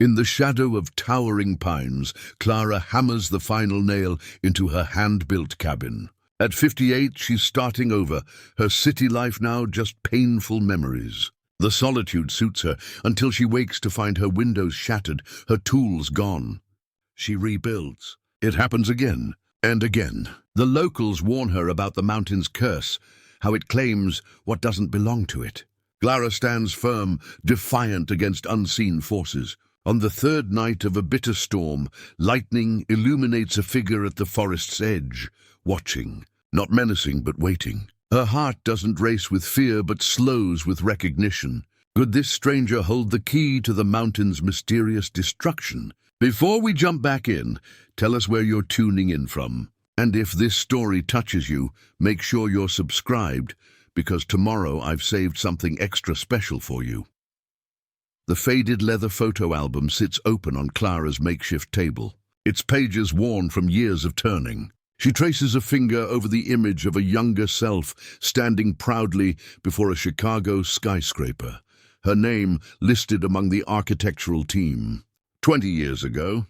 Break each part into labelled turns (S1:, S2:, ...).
S1: In the shadow of towering pines, Clara hammers the final nail into her hand-built cabin. At 58, she's starting over, her city life now just painful memories. The solitude suits her until she wakes to find her windows shattered, her tools gone. She rebuilds. It happens again and again. The locals warn her about the mountain's curse, how it claims what doesn't belong to it. Clara stands firm, defiant against unseen forces. On the third night of a bitter storm, lightning illuminates a figure at the forest's edge, watching, not menacing but waiting. Her heart doesn't race with fear but slows with recognition. Could this stranger hold the key to the mountain's mysterious destruction? Before we jump back in, tell us where you're tuning in from. And if this story touches you, make sure you're subscribed, because tomorrow I've saved something extra special for you. The faded leather photo album sits open on Clara's makeshift table, its pages worn from years of turning. She traces a finger over the image of a younger self standing proudly before a Chicago skyscraper, her name listed among the architectural team. 20 years ago.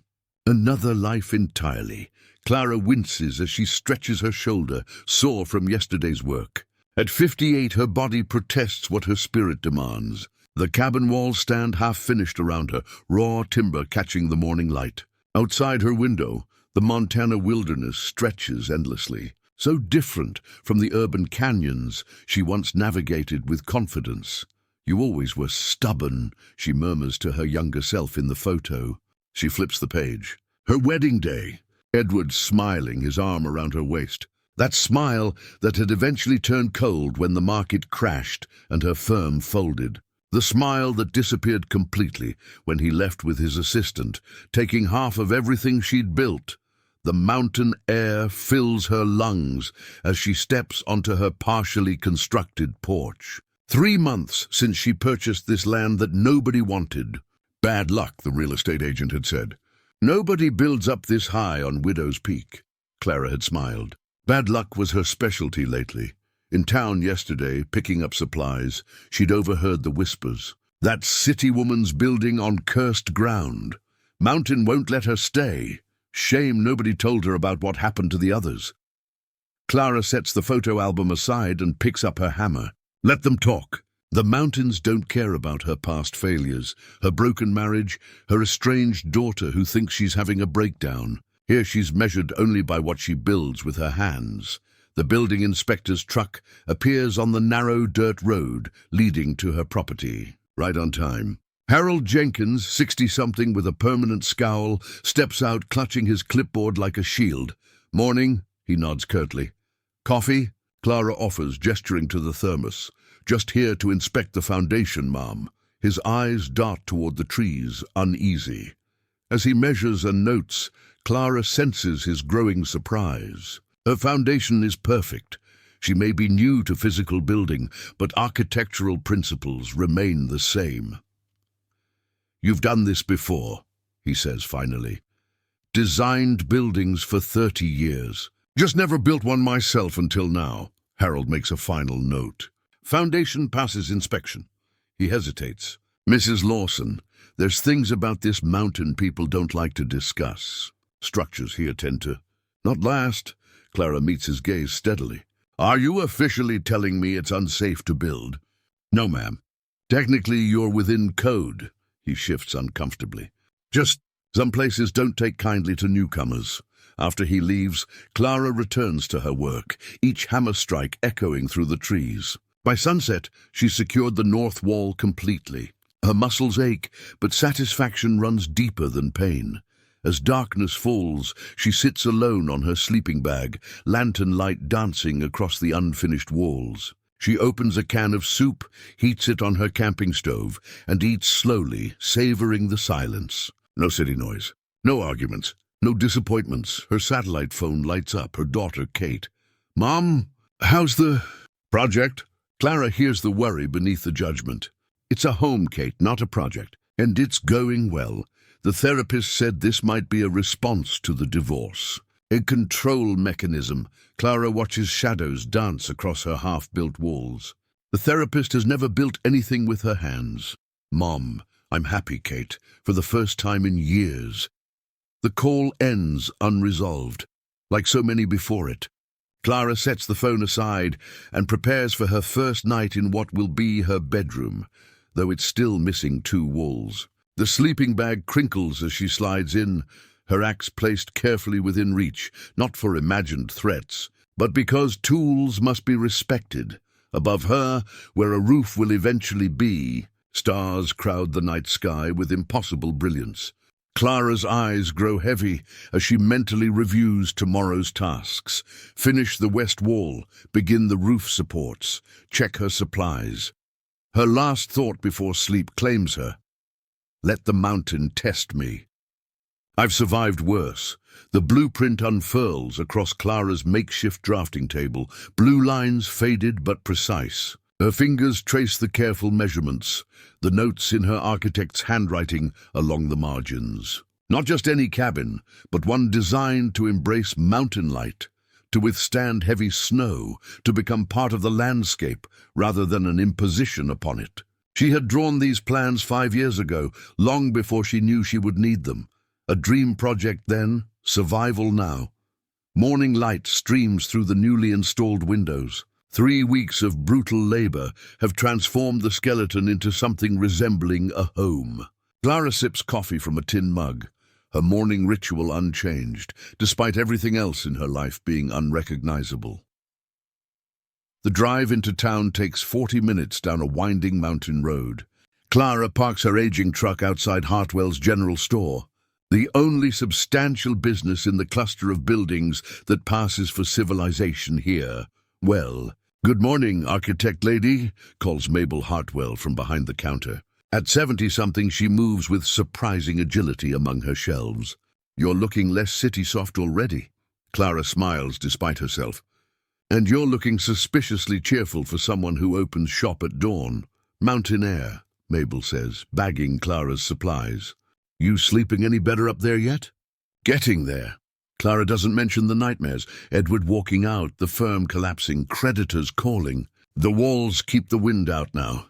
S1: Another life entirely. Clara winces as she stretches her shoulder, sore from yesterday's work. At 58, her body protests what her spirit demands. The cabin walls stand half-finished around her, raw timber catching the morning light. Outside her window, the Montana wilderness stretches endlessly, so different from the urban canyons she once navigated with confidence. "You always were stubborn," she murmurs to her younger self in the photo. She flips the page. Her wedding day. Edward smiling, his arm around her waist. That smile that had eventually turned cold when the market crashed and her firm folded. The smile that disappeared completely when he left with his assistant, taking half of everything she'd built. The mountain air fills her lungs as she steps onto her partially constructed porch. 3 months since she purchased this land that nobody wanted. Bad luck, the real estate agent had said. Nobody builds up this high on Widow's Peak. Clara had smiled. Bad luck was her specialty lately. In town yesterday, picking up supplies, she'd overheard the whispers. That city woman's building on cursed ground. Mountain won't let her stay. Shame nobody told her about what happened to the others. Clara sets the photo album aside and picks up her hammer. Let them talk. The mountains don't care about her past failures, her broken marriage, her estranged daughter who thinks she's having a breakdown. Here she's measured only by what she builds with her hands. The building inspector's truck appears on the narrow dirt road leading to her property, right on time. Harold Jenkins, 60-something with a permanent scowl, steps out clutching his clipboard like a shield. "Morning," he nods curtly. "Coffee?" Clara offers, gesturing to the thermos. "Just here to inspect the foundation, Mom." His eyes dart toward the trees, uneasy. As he measures and notes, Clara senses his growing surprise. Her foundation is perfect. She may be new to physical building, but architectural principles remain the same. "You've done this before," he says finally. "Designed buildings for 30 years. Just never built one myself until now." Harold makes a final note. Foundation passes inspection. He hesitates. "Mrs. Lawson, there's things about this mountain people don't like to discuss. Structures here tend to not last." Clara meets his gaze steadily. "Are you officially telling me it's unsafe to build?" "No, ma'am. Technically, you're within code." He shifts uncomfortably. "Just some places don't take kindly to newcomers." After he leaves, Clara returns to her work, each hammer strike echoing through the trees. By sunset, she's secured the north wall completely. Her muscles ache, but satisfaction runs deeper than pain. As darkness falls, she sits alone on her sleeping bag, lantern light dancing across the unfinished walls. She opens a can of soup, heats it on her camping stove, and eats slowly, savoring the silence. No city noise, no arguments, no disappointments. Her satellite phone lights up, her daughter Kate. "Mom, how's the project?" Clara hears the worry beneath the judgment. "It's a home, Kate, not a project, and it's going well. The therapist said this might be a response to the divorce. A control mechanism." Clara watches shadows dance across her half-built walls. "The therapist has never built anything with her hands." "Mom, I'm happy, Kate, for the first time in years. The call ends unresolved, like so many before it. Clara sets the phone aside and prepares for her first night in what will be her bedroom, though it's still missing 2 walls. The sleeping bag crinkles as she slides in, her axe placed carefully within reach, not for imagined threats, but because tools must be respected. Above her, where a roof will eventually be, stars crowd the night sky with impossible brilliance. Clara's eyes grow heavy as she mentally reviews tomorrow's tasks. Finish the west wall, begin the roof supports, check her supplies. Her last thought before sleep claims her. Let the mountain test me. I've survived worse. The blueprint unfurls across Clara's makeshift drafting table, blue lines faded but precise. Her fingers trace the careful measurements, the notes in her architect's handwriting along the margins. Not just any cabin, but one designed to embrace mountain light, to withstand heavy snow, to become part of the landscape rather than an imposition upon it. She had drawn these plans 5 years ago, long before she knew she would need them. A dream project then, survival now. Morning light streams through the newly installed windows. 3 weeks of brutal labor have transformed the skeleton into something resembling a home. Clara sips coffee from a tin mug, her morning ritual unchanged, despite everything else in her life being unrecognizable. The drive into town takes 40 minutes down a winding mountain road. Clara parks her aging truck outside Hartwell's general store, the only substantial business in the cluster of buildings that passes for civilization here. Well, good morning, architect lady, calls Mabel Hartwell from behind the counter. At 70-something, she moves with surprising agility among her shelves. You're looking less city-soft already. Clara smiles despite herself. And you're looking suspiciously cheerful for someone who opens shop at dawn. Mountain air, Mabel says, bagging Clara's supplies. You sleeping any better up there yet? Getting there. Clara doesn't mention the nightmares. Edward walking out, the firm collapsing, creditors calling. The walls keep the wind out now.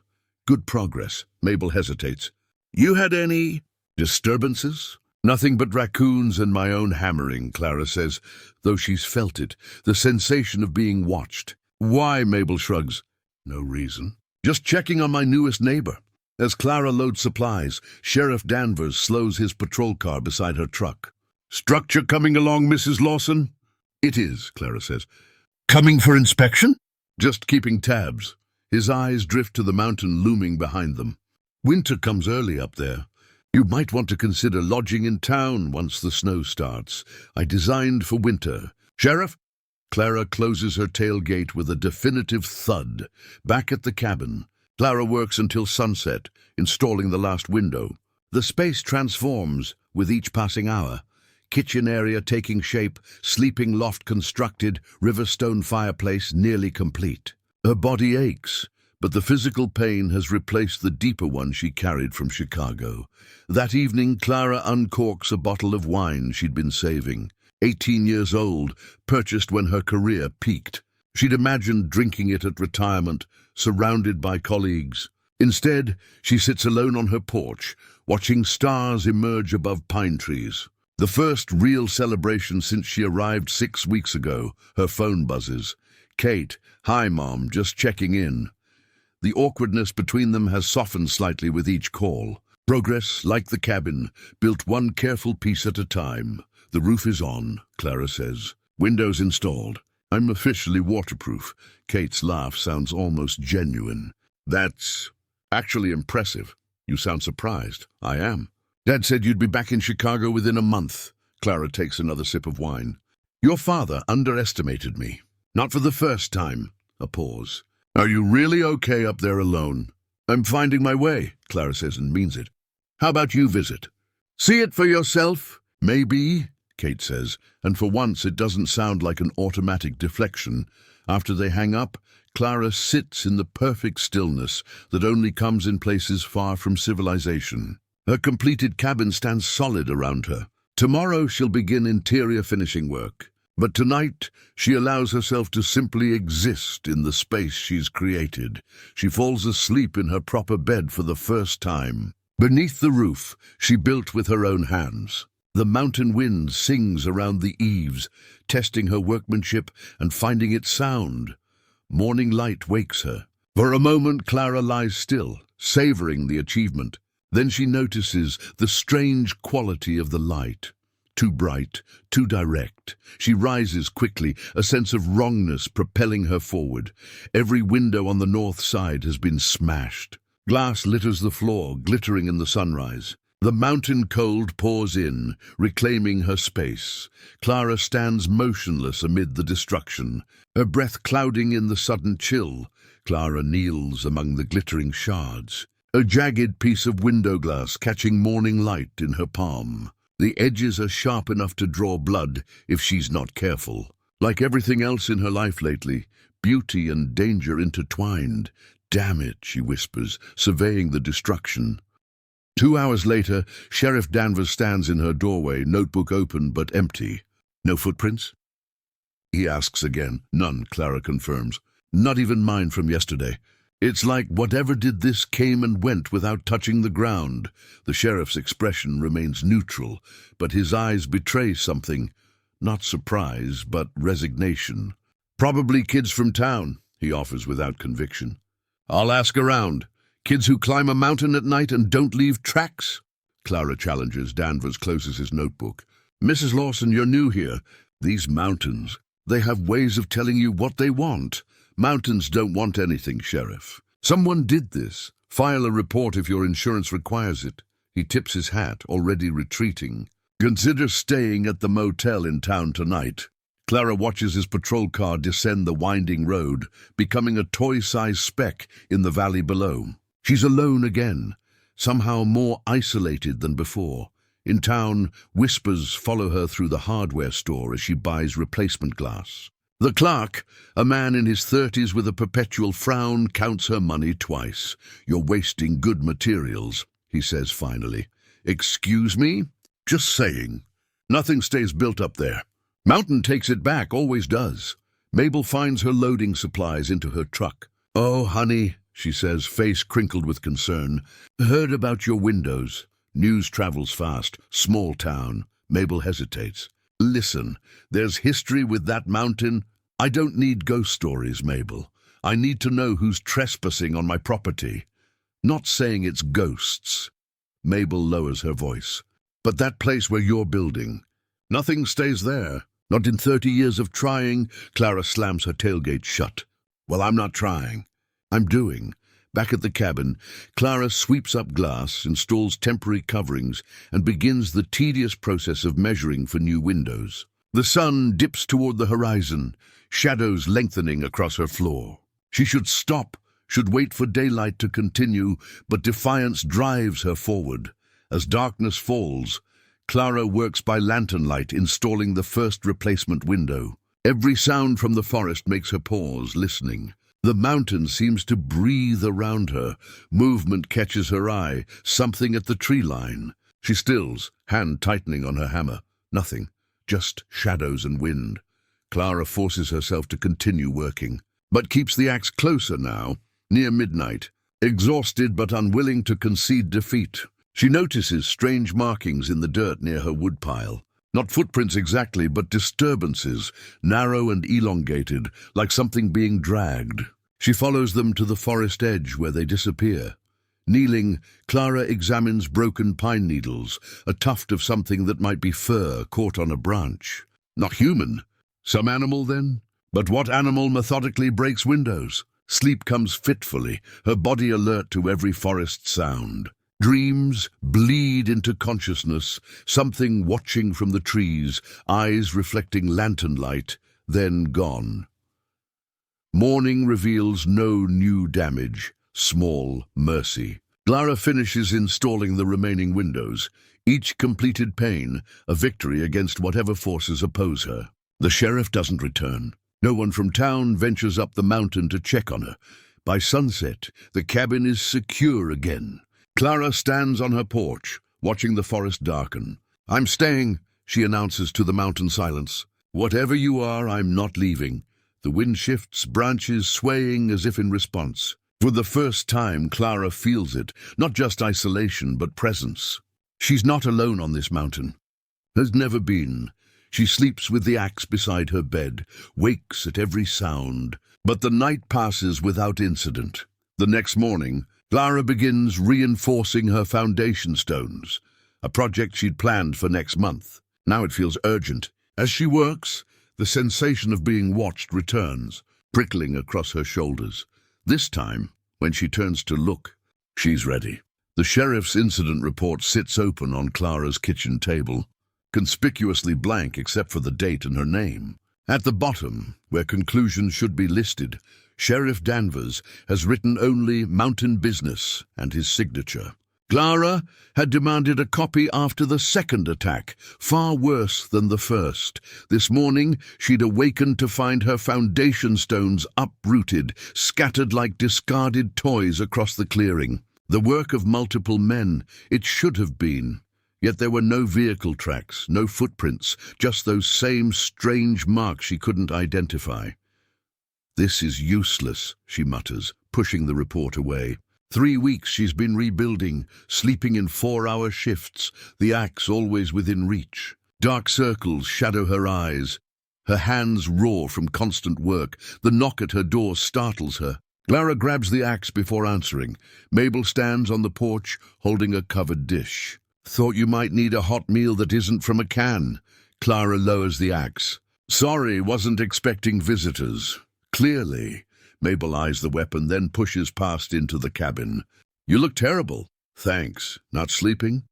S1: Good progress. Mabel hesitates. You had any disturbances? Nothing but raccoons and my own hammering, Clara says, though she's felt it, the sensation of being watched. Why? Mabel shrugs. No reason. Just checking on my newest neighbor. As Clara loads supplies, Sheriff Danvers slows his patrol car beside her truck. Structure coming along, Mrs. Lawson? It is, Clara says. Coming for inspection? Just keeping tabs. His eyes drift to the mountain looming behind them. Winter comes early up there. You might want to consider lodging in town once the snow starts. I designed for winter. Sheriff? Clara closes her tailgate with a definitive thud. Back at the cabin, Clara works until sunset, installing the last window. The space transforms with each passing hour. Kitchen area taking shape, sleeping loft constructed, Riverstone fireplace nearly complete. Her body aches, but the physical pain has replaced the deeper one she carried from Chicago. That evening, Clara uncorks a bottle of wine she'd been saving. 18 years old, purchased when her career peaked. She'd imagined drinking it at retirement, surrounded by colleagues. Instead, she sits alone on her porch, watching stars emerge above pine trees. The first real celebration since she arrived 6 weeks ago. Her phone buzzes. Kate, hi Mom, just checking in. The awkwardness between them has softened slightly with each call. Progress, like the cabin, built one careful piece at a time. The roof is on, Clara says. Windows installed. I'm officially waterproof. Kate's laugh sounds almost genuine. That's actually impressive. You sound surprised. I am. Dad said you'd be back in Chicago within a month. Clara takes another sip of wine. Your father underestimated me. Not for the first time. A pause. Are you really okay up there alone? I'm finding my way, Clara says and means it. How about you visit? See it for yourself? Maybe, Kate says, and for once it doesn't sound like an automatic deflection. After they hang up, Clara sits in the perfect stillness that only comes in places far from civilization. Her completed cabin stands solid around her. Tomorrow she'll begin interior finishing work. But tonight, she allows herself to simply exist in the space she's created. She falls asleep in her proper bed for the first time. Beneath the roof, she built with her own hands. The mountain wind sings around the eaves, testing her workmanship and finding it sound. Morning light wakes her. For a moment, Clara lies still, savoring the achievement. Then she notices the strange quality of the light. Too bright, too direct. She rises quickly, a sense of wrongness propelling her forward. Every window on the north side has been smashed. Glass litters the floor, glittering in the sunrise. The mountain cold pours in, reclaiming her space. Clara stands motionless amid the destruction, her breath clouding in the sudden chill. Clara kneels among the glittering shards, a jagged piece of window glass catching morning light in her palm. The edges are sharp enough to draw blood if she's not careful. Like everything else in her life lately, beauty and danger intertwined. "Damn it," she whispers, surveying the destruction. 2 hours later, Sheriff Danvers stands in her doorway, notebook open but empty. "No footprints?" he asks again. "None," Clara confirms. "Not even mine from yesterday. It's like whatever did this came and went without touching the ground." The sheriff's expression remains neutral, but his eyes betray something. Not surprise, but resignation. "Probably kids from town," he offers without conviction. "I'll ask around. Kids who climb a mountain at night and don't leave tracks?" Clara challenges. Danvers closes his notebook. "Mrs. Lawson, you're new here. These mountains, they have ways of telling you what they want. Mountains don't want anything, Sheriff. Someone did this. File a report if your insurance requires it." He tips his hat, already retreating. "Consider staying at the motel in town tonight." Clara watches his patrol car descend the winding road, becoming a toy-sized speck in the valley below. She's alone again, somehow more isolated than before. In town, whispers follow her through the hardware store as she buys replacement glass. The clerk, a man in his 30s with a perpetual frown, counts her money twice. "You're wasting good materials," he says finally. "Excuse me? Just saying. Nothing stays built up there. Mountain takes it back, always does." Mabel finds her loading supplies into her truck. "Oh, honey," she says, face crinkled with concern. "Heard about your windows. News travels fast. Small town." Mabel hesitates. "Listen, there's history with that mountain. I don't need ghost stories, Mabel. I need to know who's trespassing on my property. Not saying it's ghosts." Mabel lowers her voice. "But that place where you're building, nothing stays there. Not in 30 years of trying." Clara slams her tailgate shut. "Well, I'm not trying. I'm doing." Back at the cabin, Clara sweeps up glass, installs temporary coverings, and begins the tedious process of measuring for new windows. The sun dips toward the horizon, shadows lengthening across her floor. She should stop, should wait for daylight to continue, but defiance drives her forward. As darkness falls, Clara works by lantern light, installing the first replacement window. Every sound from the forest makes her pause, listening. The mountain seems to breathe around her. Movement catches her eye, something at the tree line. She stills, hand tightening on her hammer. Nothing, just shadows and wind. Clara forces herself to continue working, but keeps the axe closer now, near midnight. Exhausted but unwilling to concede defeat, she notices strange markings in the dirt near her woodpile. Not footprints exactly, but disturbances, narrow and elongated, like something being dragged. She follows them to the forest edge where they disappear. Kneeling, Clara examines broken pine needles, a tuft of something that might be fur caught on a branch. Not human. Some animal, then? But what animal methodically breaks windows? Sleep comes fitfully, her body alert to every forest sound. Dreams bleed into consciousness, something watching from the trees, eyes reflecting lantern light, then gone. Morning reveals no new damage, small mercy. Clara finishes installing the remaining windows, each completed pane, a victory against whatever forces oppose her. The sheriff doesn't return. No one from town ventures up the mountain to check on her. By sunset, the cabin is secure again. Clara stands on her porch, watching the forest darken. "I'm staying," she announces to the mountain silence. "Whatever you are, I'm not leaving." The wind shifts, branches swaying as if in response. For the first time, Clara feels it, not just isolation, but presence. She's not alone on this mountain. Has never been. She sleeps with the axe beside her bed, wakes at every sound. But the night passes without incident. The next morning, Clara begins reinforcing her foundation stones, a project she'd planned for next month. Now it feels urgent. As she works, the sensation of being watched returns, prickling across her shoulders. This time, when she turns to look, she's ready. The sheriff's incident report sits open on Clara's kitchen table, conspicuously blank except for the date and her name. At the bottom, where conclusions should be listed, Sheriff Danvers has written only Mountain Business and his signature. Clara had demanded a copy after the second attack, far worse than the first. This morning, she'd awakened to find her foundation stones uprooted, scattered like discarded toys across the clearing. The work of multiple men, it should have been. Yet there were no vehicle tracks, no footprints, just those same strange marks she couldn't identify. "This is useless," she mutters, pushing the report away. 3 weeks she's been rebuilding, sleeping in 4-hour shifts, the axe always within reach. Dark circles shadow her eyes. Her hands roar from constant work. The knock at her door startles her. Clara grabs the axe before answering. Mabel stands on the porch, holding a covered dish. "Thought you might need a hot meal that isn't from a can." Clara lowers the axe. "Sorry, wasn't expecting visitors." "Clearly." Mabel eyes the weapon, then pushes past into the cabin. "You look terrible." "Thanks. Not sleeping?"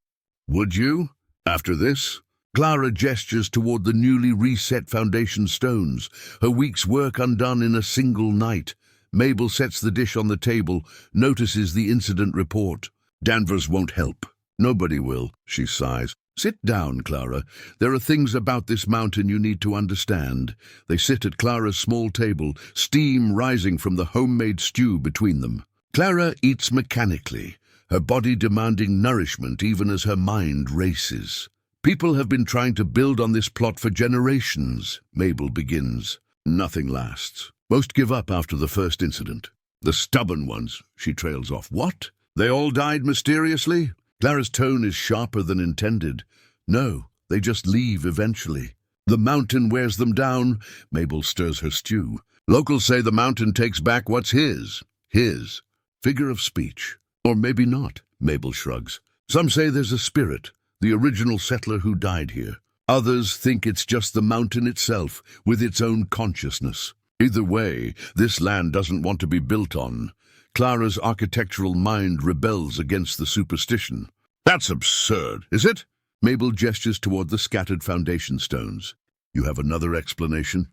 S1: "Would you? After this?" Clara gestures toward the newly reset foundation stones, her week's work undone in a single night. Mabel sets the dish on the table, notices the incident report. "Danvers won't help." "Nobody will," she sighs. "Sit down, Clara. There are things about this mountain you need to understand." They sit at Clara's small table, steam rising from the homemade stew between them. Clara eats mechanically, her body demanding nourishment even as her mind races. "People have been trying to build on this plot for generations," Mabel begins. "Nothing lasts. Most give up after the first incident." "The stubborn ones," she trails off. "What? They all died mysteriously?" Clara's tone is sharper than intended. "No, they just leave eventually. The mountain wears them down." Mabel stirs her stew. "Locals say the mountain takes back what's his." His. Figure of speech. Or maybe not, Mabel shrugs. "Some say there's a spirit, the original settler who died here. Others think it's just the mountain itself, with its own consciousness. Either way, this land doesn't want to be built on." Clara's architectural mind rebels against the superstition. "That's absurd, is it?" Mabel gestures toward the scattered foundation stones. "You have another explanation?"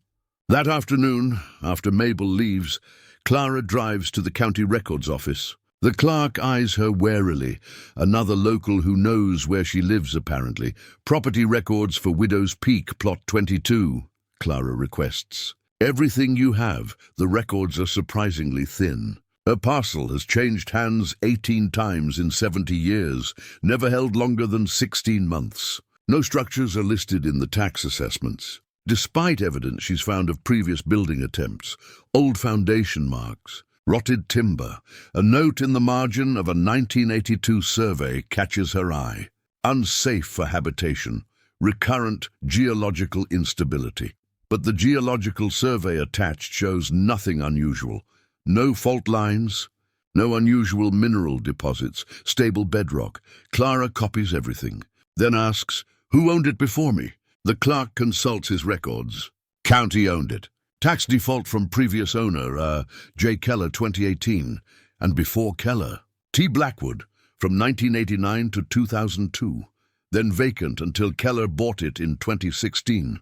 S1: That afternoon, after Mabel leaves, Clara drives to the county records office. The clerk eyes her warily, another local who knows where she lives apparently. "Property records for Widow's Peak, plot 22, Clara requests. "Everything you have, the records are surprisingly thin. Her parcel has changed hands 18 times in 70 years, never held longer than 16 months. No structures are listed in the tax assessments. Despite evidence she's found of previous building attempts, old foundation marks, rotted timber, a note in the margin of a 1982 survey catches her eye. Unsafe for habitation, recurrent geological instability. But the geological survey attached shows nothing unusual. No fault lines, no unusual mineral deposits, stable bedrock. Clara copies everything, then asks, "Who owned it before me?" The clerk consults his records. "County owned it. Tax default from previous owner, J. Keller, 2018. And before Keller, T. Blackwood, from 1989 to 2002. Then vacant until Keller bought it in 2016.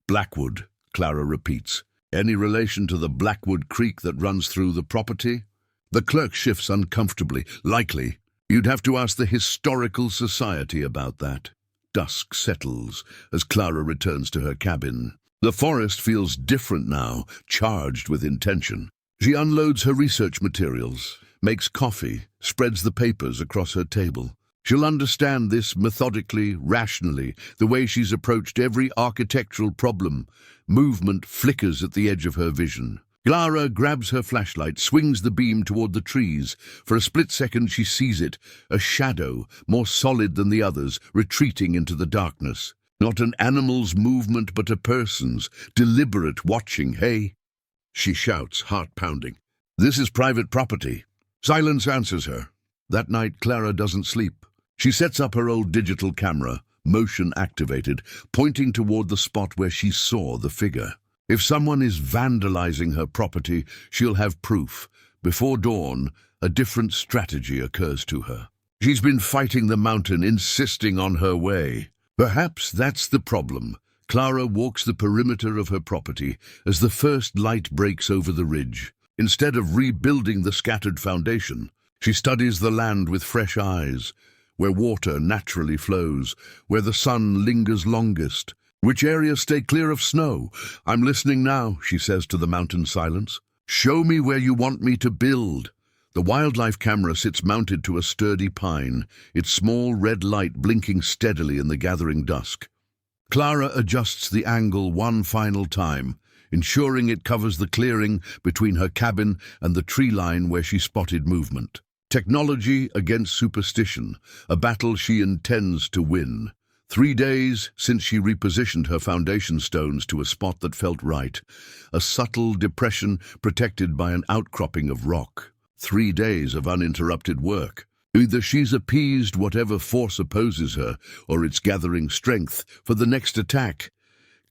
S1: Blackwood," Clara repeats. "Any relation to the Blackwood Creek that runs through the property?" The clerk shifts uncomfortably. "Likely. You'd have to ask the Historical Society about that." Dusk settles as Clara returns to her cabin. The forest feels different now, charged with intention. She unloads her research materials, makes coffee, spreads the papers across her table. She'll understand this methodically, rationally, the way she's approached every architectural problem. Movement flickers at the edge of her vision. Clara grabs her flashlight, swings the beam toward the trees. For a split second she sees it, a shadow, more solid than the others, retreating into the darkness. Not an animal's movement, but a person's, deliberate watching. "Hey!" she shouts, heart pounding. "This is private property." Silence answers her. That night, Clara doesn't sleep. She sets up her old digital camera, motion activated, pointing toward the spot where she saw the figure. If someone is vandalizing her property, she'll have proof. Before dawn, a different strategy occurs to her. She's been fighting the mountain, insisting on her way. Perhaps that's the problem. Clara walks the perimeter of her property as the first light breaks over the ridge. Instead of rebuilding the scattered foundation, she studies the land with fresh eyes, where water naturally flows, where the sun lingers longest. Which areas stay clear of snow? "I'm listening now," she says to the mountain silence. "Show me where you want me to build." The wildlife camera sits mounted to a sturdy pine, its small red light blinking steadily in the gathering dusk. Clara adjusts the angle one final time, ensuring it covers the clearing between her cabin and the tree line where she spotted movement. Technology against superstition, a battle she intends to win. 3 days since she repositioned her foundation stones to a spot that felt right, a subtle depression protected by an outcropping of rock. 3 days of uninterrupted work. Either she's appeased whatever force opposes her, or it's gathering strength for the next attack.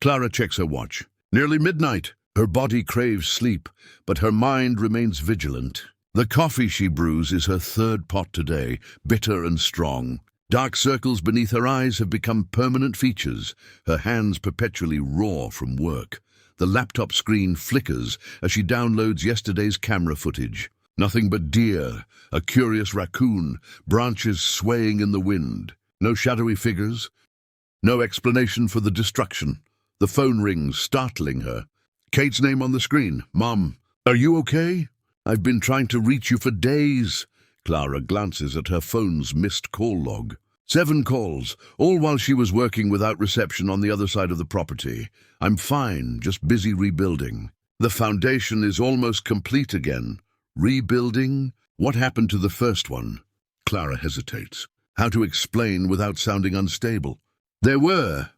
S1: Clara checks her watch. Nearly midnight. Her body craves sleep, but her mind remains vigilant. The coffee she brews is her third pot today, bitter and strong. Dark circles beneath her eyes have become permanent features. Her hands perpetually raw from work. The laptop screen flickers as she downloads yesterday's camera footage. Nothing but deer, a curious raccoon, branches swaying in the wind. No shadowy figures. No explanation for the destruction. The phone rings, startling her. Kate's name on the screen. "Mom, are you okay? I've been trying to reach you for days." Clara glances at her phone's missed call log. 7 calls, all while she was working without reception on the other side of the property. "I'm fine, just busy rebuilding." The foundation is almost complete again. Rebuilding? What happened to the first one? Clara hesitates. How to explain without sounding unstable? There were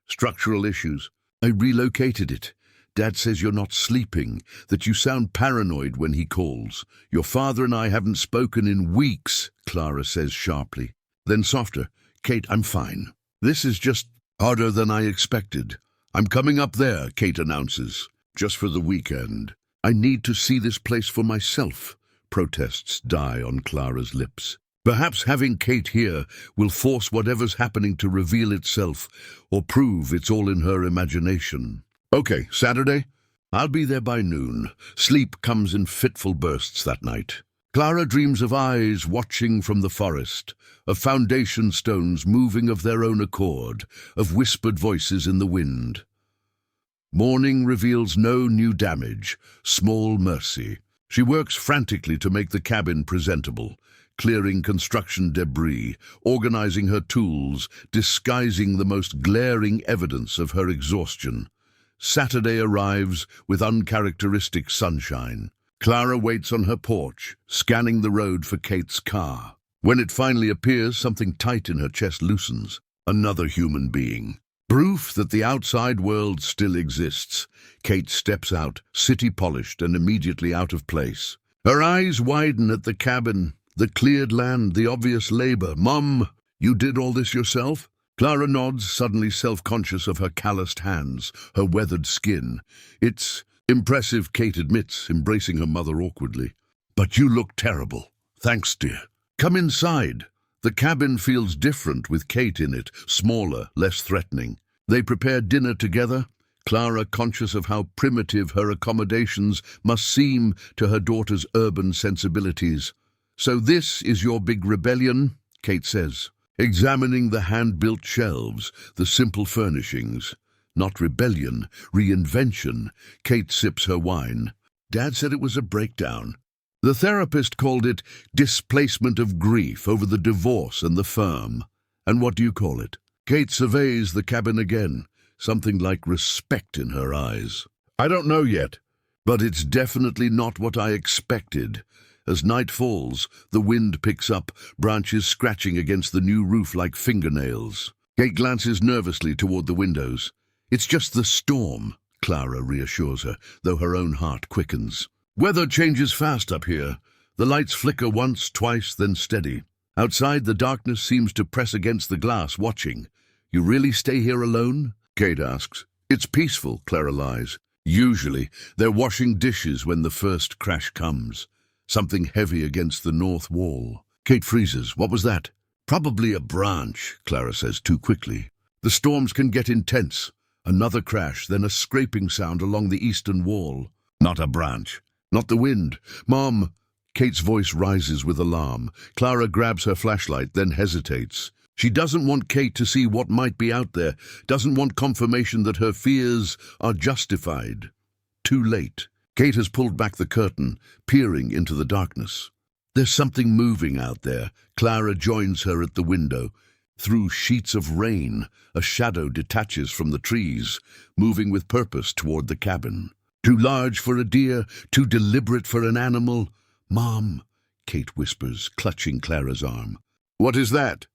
S1: structural issues. I relocated it. Dad says you're not sleeping, that you sound paranoid when he calls. Your father and I haven't spoken in weeks, Clara says sharply. Then softer, "Kate, I'm fine. This is just harder than I expected. I'm coming up there," Kate announces, "just for the weekend. I need to see this place for myself." Protests die on Clara's lips. Perhaps having Kate here will force whatever's happening to reveal itself, or prove it's all in her imagination. "Okay, Saturday? I'll be there by noon." Sleep comes in fitful bursts that night. Clara dreams of eyes watching from the forest, of foundation stones moving of their own accord, of whispered voices in the wind. Morning reveals no new damage, small mercy. She works frantically to make the cabin presentable, clearing construction debris, organizing her tools, disguising the most glaring evidence of her exhaustion. Saturday arrives with uncharacteristic sunshine. Clara waits on her porch, scanning the road for Kate's car. When it finally appears, something tight in her chest loosens. Another human being. Proof that the outside world still exists. Kate steps out, city-polished and immediately out of place. Her eyes widen at the cabin, the cleared land, the obvious labor. "Mum, you did all this yourself?" Clara nods, suddenly self-conscious of her calloused hands, her weathered skin. "It's impressive," Kate admits, embracing her mother awkwardly. "But you look terrible." "Thanks, dear. Come inside." The cabin feels different with Kate in it, smaller, less threatening. They prepare dinner together, Clara conscious of how primitive her accommodations must seem to her daughter's urban sensibilities. "So this is your big rebellion?" Kate says, examining the hand-built shelves, the simple furnishings. Not rebellion, reinvention. Kate sips her wine. "Dad said it was a breakdown. The therapist called it displacement of grief over the divorce and the firm. And what do you call it?" Kate surveys the cabin again, something like respect in her eyes. "I don't know yet. But it's definitely not what I expected. As night falls, the wind picks up, branches scratching against the new roof like fingernails. Kate glances nervously toward the windows. It's just the storm, Clara reassures her, though her own heart quickens. Weather changes fast up here. The lights flicker once, twice, then steady. Outside, the darkness seems to press against the glass, watching. You really stay here alone? Kate asks. It's peaceful, Clara lies. Usually, they're washing dishes when the first crash comes. Something heavy against the north wall. Kate freezes. What was that? Probably a branch, Clara says too quickly. The storms can get intense. Another crash, then a scraping sound along the eastern wall. Not a branch. Not the wind. Mom! Kate's voice rises with alarm. Clara grabs her flashlight, then hesitates. She doesn't want Kate to see what might be out there, doesn't want confirmation that her fears are justified. Too late. Kate has pulled back the curtain, peering into the darkness. There's something moving out there. Clara joins her at the window. Through sheets of rain, a shadow detaches from the trees, moving with purpose toward the cabin. Too large for a deer, too deliberate for an animal. Mom, Kate whispers, clutching Clara's arm. What is that?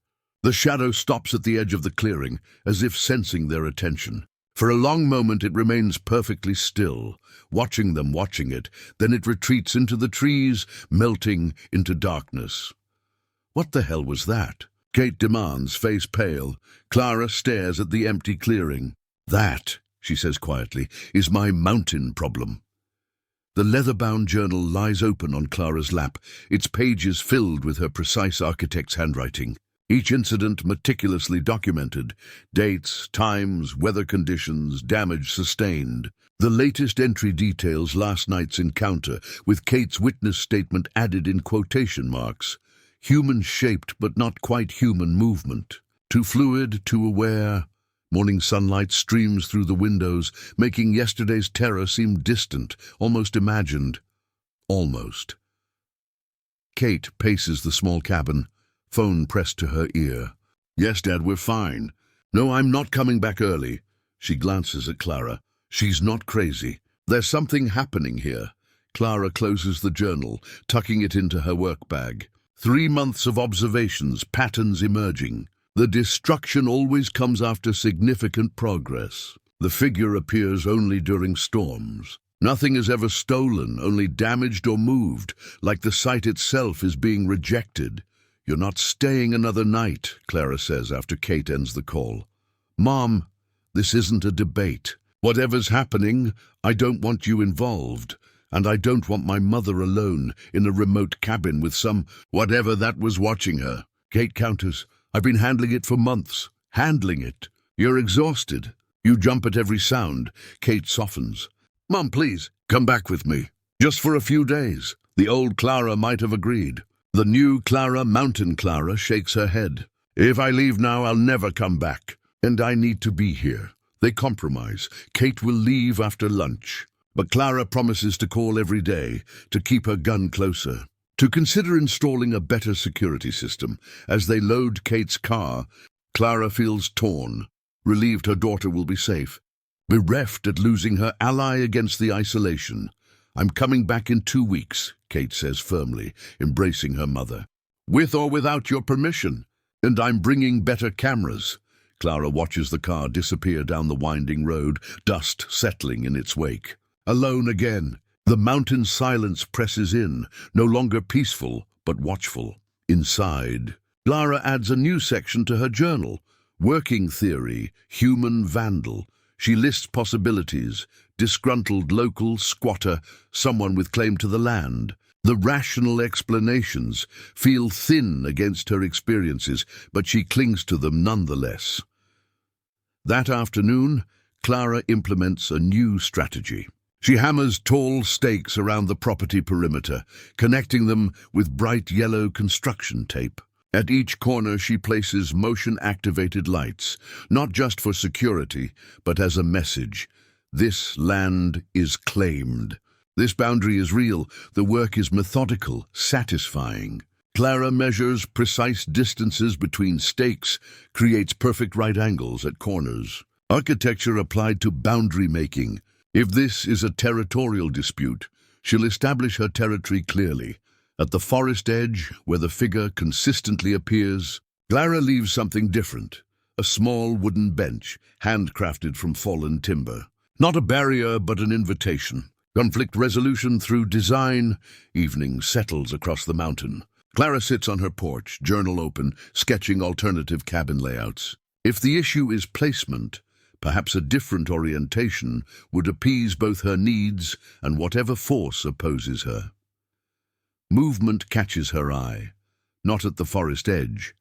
S1: The shadow stops at the edge of the clearing, as if sensing their attention. For a long moment it remains perfectly still, watching them, watching it. Then it retreats into the trees, melting into darkness. What the hell was that? Kate demands, face pale. Clara stares at the empty clearing. That, she says quietly, is my mountain problem. The leather-bound journal lies open on Clara's lap, its pages filled with her precise architect's handwriting. Each incident meticulously documented. Dates, times, weather conditions, damage sustained. The latest entry details last night's encounter, with Kate's witness statement added in quotation marks. Human-shaped but not quite human movement. Too fluid, too aware. Morning sunlight streams through the windows, making yesterday's terror seem distant, almost imagined. Almost. Kate paces the small cabin, phone pressed to her ear. Yes, Dad, we're fine. No, I'm not coming back early. She glances at Clara. She's not crazy. There's something happening here. Clara closes the journal, tucking it into her work bag. 3 months of observations, patterns emerging. The destruction always comes after significant progress. The figure appears only during storms. Nothing is ever stolen, only damaged or moved, like the site itself is being rejected. You're not staying another night, Clara says after Kate ends the call. Mom, this isn't a debate. Whatever's happening, I don't want you involved. And I don't want my mother alone in a remote cabin with some whatever that was watching her. Kate counters. I've been handling it for months. Handling it. You're exhausted. You jump at every sound. Kate softens. Mom, please, come back with me. Just for a few days. The old Clara might have agreed. The new Clara, Mountain Clara, shakes her head. If I leave now, I'll never come back. And I need to be here. They compromise. Kate will leave after lunch. But Clara promises to call every day, to keep her gun closer, to consider installing a better security system. As they load Kate's car, Clara feels torn, relieved her daughter will be safe, bereft at losing her ally against the isolation. I'm coming back in 2 weeks, Kate says firmly, embracing her mother. With or without your permission. And I'm bringing better cameras. Clara watches the car disappear down the winding road, dust settling in its wake. Alone again. The mountain silence presses in, no longer peaceful, but watchful. Inside, Clara adds a new section to her journal. Working theory, human vandal. She lists possibilities. Disgruntled local, squatter, someone with claim to the land. The rational explanations feel thin against her experiences, but she clings to them nonetheless. That afternoon, Clara implements a new strategy. She hammers tall stakes around the property perimeter, connecting them with bright yellow construction tape. At each corner she places motion-activated lights, not just for security, but as a message. This land is claimed. This boundary is real. The work is methodical, satisfying. Clara measures precise distances between stakes, creates perfect right angles at corners. Architecture applied to boundary making. If this is a territorial dispute, she'll establish her territory clearly. At the forest edge, where the figure consistently appears, Clara leaves something different. A small wooden bench, handcrafted from fallen timber. Not a barrier, but an invitation. Conflict resolution through design. Evening settles across the mountain. Clara sits on her porch, journal open, sketching alternative cabin layouts. If the issue is placement, perhaps a different orientation would appease both her needs and whatever force opposes her. Movement catches her eye, not at the forest edge,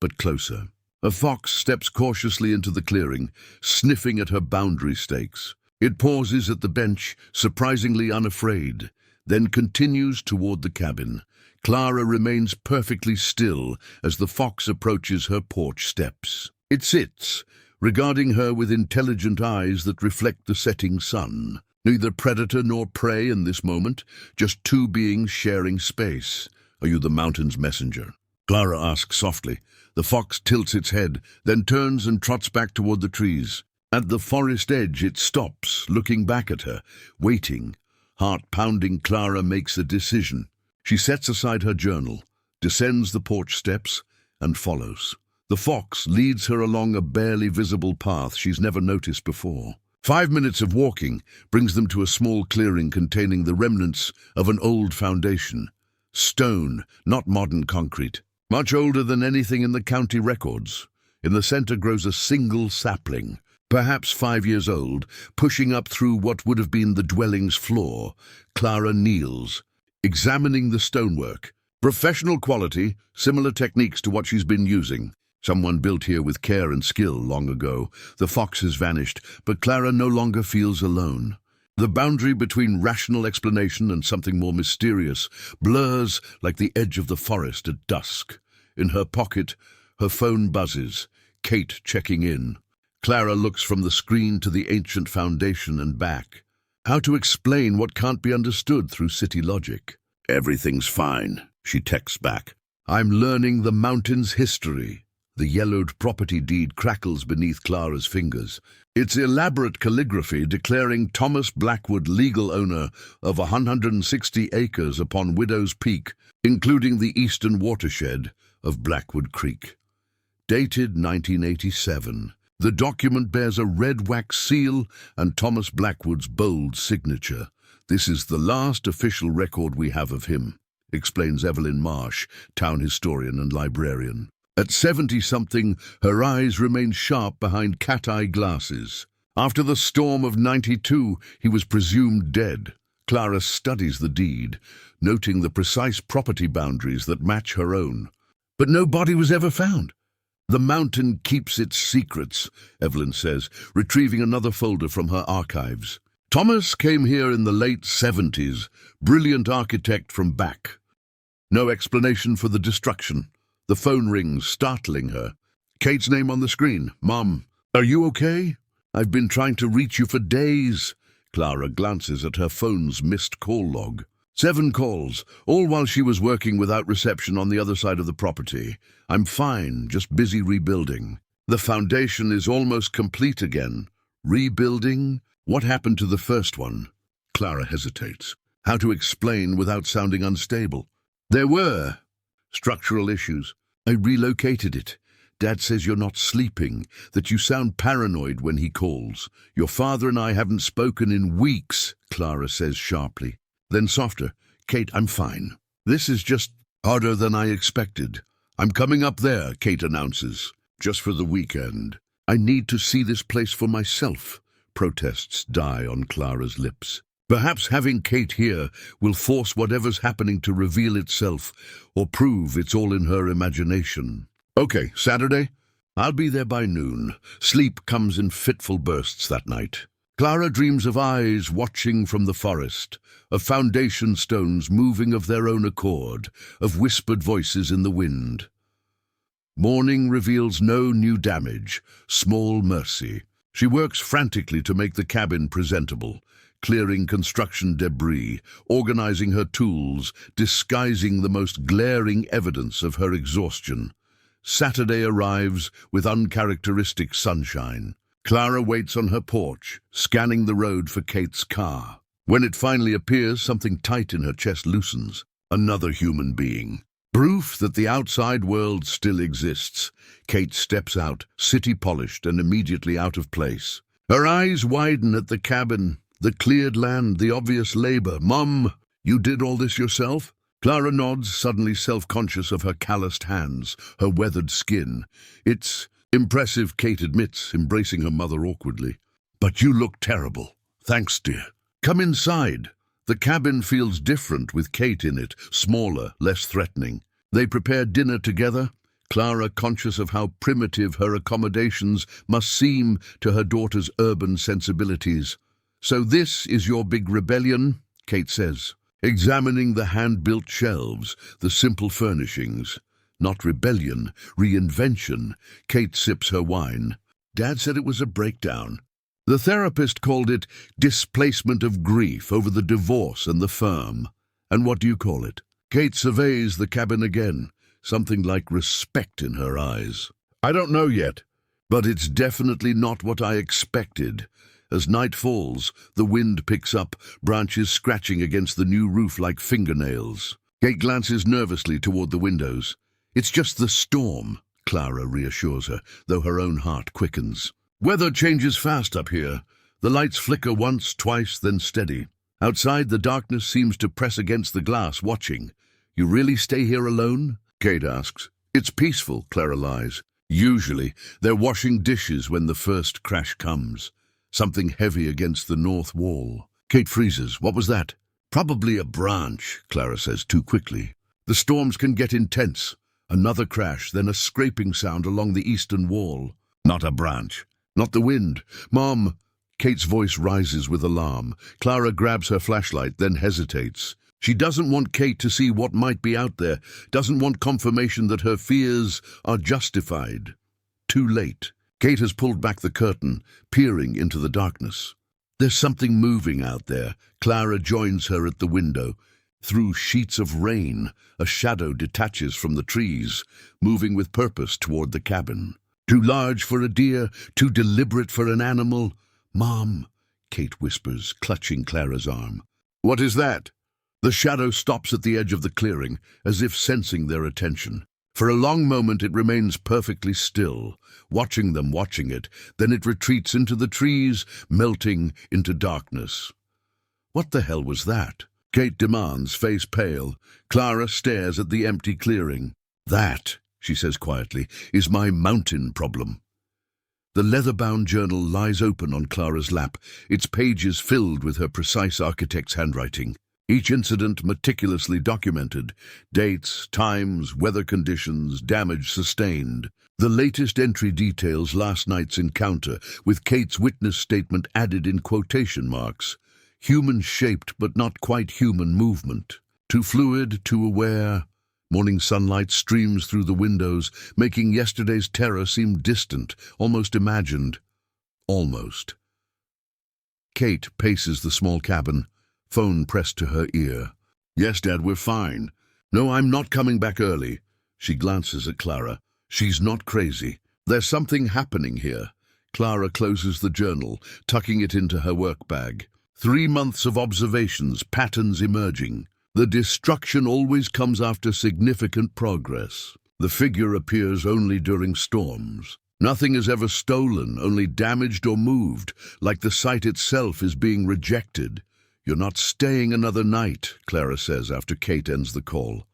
S1: but closer. A fox steps cautiously into the clearing, sniffing at her boundary stakes. It pauses at the bench, surprisingly unafraid, then continues toward the cabin. Clara remains perfectly still as the fox approaches her porch steps. It sits, regarding her with intelligent eyes that reflect the setting sun. Neither predator nor prey in this moment, just two beings sharing space. Are you the mountain's messenger? Clara asks softly. The fox tilts its head, then turns and trots back toward the trees. At the forest edge it stops, looking back at her, waiting. Heart-pounding, Clara makes a decision. She sets aside her journal, descends the porch steps, and follows. The fox leads her along a barely visible path she's never noticed before. 5 minutes of walking brings them to a small clearing containing the remnants of an old foundation. Stone, not modern concrete. Much older than anything in the county records. In the center grows a single sapling, perhaps 5 years old, pushing up through what would have been the dwelling's floor. Clara kneels, examining the stonework. Professional quality, similar techniques to what she's been using. Someone built here with care and skill long ago. The fox has vanished, but Clara no longer feels alone. The boundary between rational explanation and something more mysterious blurs like the edge of the forest at dusk. In her pocket, her phone buzzes, Kate checking in. Clara looks from the screen to the ancient foundation and back. How to explain what can't be understood through city logic? Everything's fine, she texts back. I'm learning the mountain's history. The yellowed property deed crackles beneath Clara's fingers. It's elaborate calligraphy declaring Thomas Blackwood legal owner of 160 acres upon Widow's Peak, including the eastern watershed of Blackwood Creek. Dated 1987. The document bears a red wax seal and Thomas Blackwood's bold signature. This is the last official record we have of him, explains Evelyn Marsh, town historian and librarian. At 70-something, her eyes remain sharp behind cat-eye glasses. After the storm of 92, he was presumed dead. Clara studies the deed, noting the precise property boundaries that match her own. But no body was ever found. The mountain keeps its secrets, Evelyn says, retrieving another folder from her archives. Thomas came here in the late 70s, brilliant architect from back. No explanation for the destruction. The phone rings, startling her. Kate's name on the screen. Mom, are you okay? I've been trying to reach you for days. Clara glances at her phone's missed call log. 7 calls, all while she was working without reception on the other side of the property. I'm fine, just busy rebuilding. The foundation is almost complete again. Rebuilding? What happened to the first one? Clara hesitates. How to explain without sounding unstable? There were structural issues. I relocated it. Dad says you're not sleeping, that you sound paranoid when he calls. Your father and I haven't spoken in weeks, Clara says sharply. Then softer, Kate, I'm fine. This is just harder than I expected. I'm coming up there, Kate announces, just for the weekend. I need to see this place for myself. Protests die on Clara's lips. Perhaps having Kate here will force whatever's happening to reveal itself or prove it's all in her imagination. Okay, Saturday? I'll be there by noon. Sleep comes in fitful bursts that night. Clara dreams of eyes watching from the forest, of foundation stones moving of their own accord, of whispered voices in the wind. Morning reveals no new damage, small mercy. She works frantically to make the cabin presentable, clearing construction debris, organizing her tools, disguising the most glaring evidence of her exhaustion. Saturday arrives with uncharacteristic sunshine. Clara waits on her porch, scanning the road for Kate's car. When it finally appears, something tight in her chest loosens. Another human being. Proof that the outside world still exists. Kate steps out, city polished and immediately out of place. Her eyes widen at the cabin, the cleared land, the obvious labor. "Mum, you did all this yourself?" Clara nods, suddenly self-conscious of her calloused hands, her weathered skin. "It's impressive," Kate admits, embracing her mother awkwardly. "But you look terrible." "Thanks, dear. Come inside." The cabin feels different with Kate in it, smaller, less threatening. They prepare dinner together, Clara conscious of how primitive her accommodations must seem to her daughter's urban sensibilities. "So this is your big rebellion?" Kate says, examining the hand-built shelves, the simple furnishings. Not rebellion, reinvention. Kate sips her wine. "Dad said it was a breakdown. The therapist called it displacement of grief over the divorce and the firm. And what do you call it?" Kate surveys the cabin again, something like respect in her eyes. "I don't know yet, but it's definitely not what I expected." As night falls, the wind picks up, branches scratching against the new roof like fingernails. Kate glances nervously toward the windows. "It's just the storm," Clara reassures her, though her own heart quickens. "Weather changes fast up here. The lights flicker once, twice, then steady. Outside, the darkness seems to press against the glass, watching. You really stay here alone?" Kate asks. "It's peaceful," Clara lies. "Usually, they're washing dishes when the first crash comes." Something heavy against the north wall. Kate freezes. "What was that?" "Probably a branch," Clara says too quickly. The storms can get intense. Another crash, then a scraping sound along the eastern wall. "Not a branch. Not the wind. Mom!" Kate's voice rises with alarm. Clara grabs her flashlight, then hesitates. She doesn't want Kate to see what might be out there, doesn't want confirmation that her fears are justified. Too late. Kate has pulled back the curtain, peering into the darkness. There's something moving out there. Clara joins her at the window. Through sheets of rain, a shadow detaches from the trees, moving with purpose toward the cabin. Too large for a deer, too deliberate for an animal. "Mom," Kate whispers, clutching Clara's arm. "What is that?" The shadow stops at the edge of the clearing, as if sensing their attention. For a long moment it remains perfectly still, watching them, watching it. Then it retreats into the trees, melting into darkness. "What the hell was that?" Kate demands, face pale. Clara stares at the empty clearing. "That," she says quietly, "is my mountain problem." The leather-bound journal lies open on Clara's lap, its pages filled with her precise architect's handwriting. Each incident meticulously documented. Dates, times, weather conditions, damage sustained. The latest entry details last night's encounter, with Kate's witness statement added in quotation marks. Human-shaped but not quite human movement. Too fluid, too aware. Morning sunlight streams through the windows, making yesterday's terror seem distant, almost imagined. Almost. Kate paces the small cabin, phone pressed to her ear. "Yes, Dad, we're fine." "No, I'm not coming back early." She glances at Clara. She's not crazy. There's something happening here. Clara closes the journal, tucking it into her work bag. 3 months of observations, patterns emerging. The destruction always comes after significant progress. The figure appears only during storms. Nothing is ever stolen, only damaged or moved, like the site itself is being rejected. "You're not staying another night," Clara says after Kate ends the call.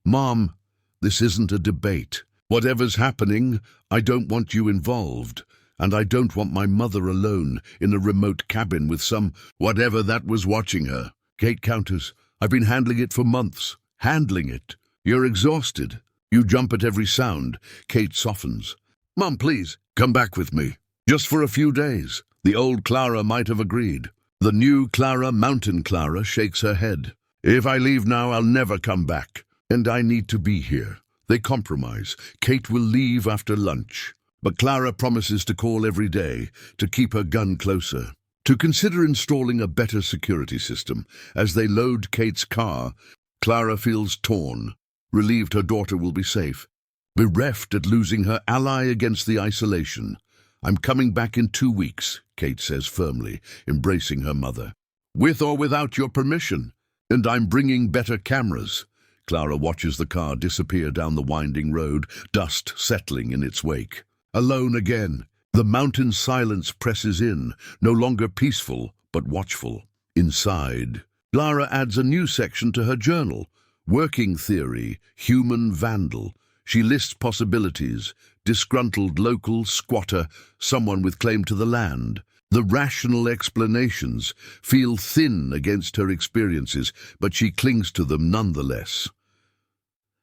S1: "Mom, this isn't a debate. Whatever's happening, I don't want you involved. And I don't want my mother alone in a remote cabin with some whatever that was watching her." Kate counters. "I've been handling it for months. Handling it. You're exhausted. You jump at every sound." Kate softens. "Mom, please, come back with me. Just for a few days." The old Clara might have agreed. The new Clara, Mountain Clara, shakes her head. "If I leave now, I'll never come back. And I need to be here." They compromise. Kate will leave after lunch. But Clara promises to call every day, to keep her gun closer, to consider installing a better security system. As they load Kate's car, Clara feels torn, relieved her daughter will be safe, bereft at losing her ally against the isolation. I'm coming back in 2 weeks, Kate says firmly, embracing her mother. With or without your permission. And I'm bringing better cameras. Clara watches the car disappear down the winding road, dust settling in its wake. Alone again. The mountain silence presses in, no longer peaceful, but watchful. Inside, Clara adds a new section to her journal. Working theory, human vandal. She lists possibilities. Disgruntled local, squatter, someone with claim to the land. The rational explanations feel thin against her experiences, but she clings to them nonetheless.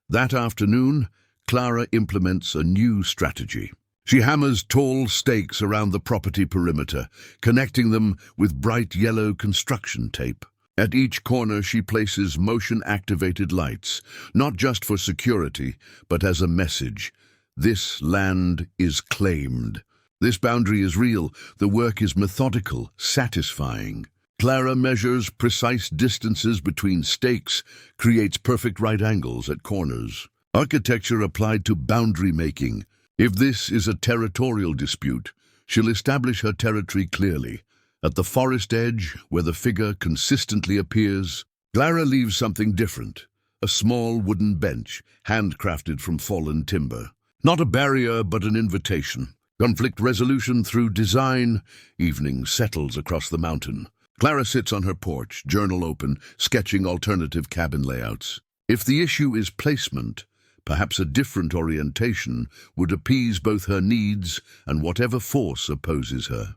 S1: That afternoon, Clara implements a new strategy. She hammers tall stakes around the property perimeter, connecting them with bright yellow construction tape. At each corner she places motion-activated lights, not just for security, but as a message. This land is claimed. This boundary is real. The work is methodical, satisfying. Clara measures precise distances between stakes, creates perfect right angles at corners. Architecture applied to boundary making. If this is a territorial dispute, she'll establish her territory clearly. At the forest edge, where the figure consistently appears, Clara leaves something different. A small wooden bench, handcrafted from fallen timber. Not a barrier, but an invitation. Conflict resolution through design. Evening settles across the mountain. Clara sits on her porch, journal open, sketching alternative cabin layouts. If the issue is placement, perhaps a different orientation would appease both her needs and whatever force opposes her.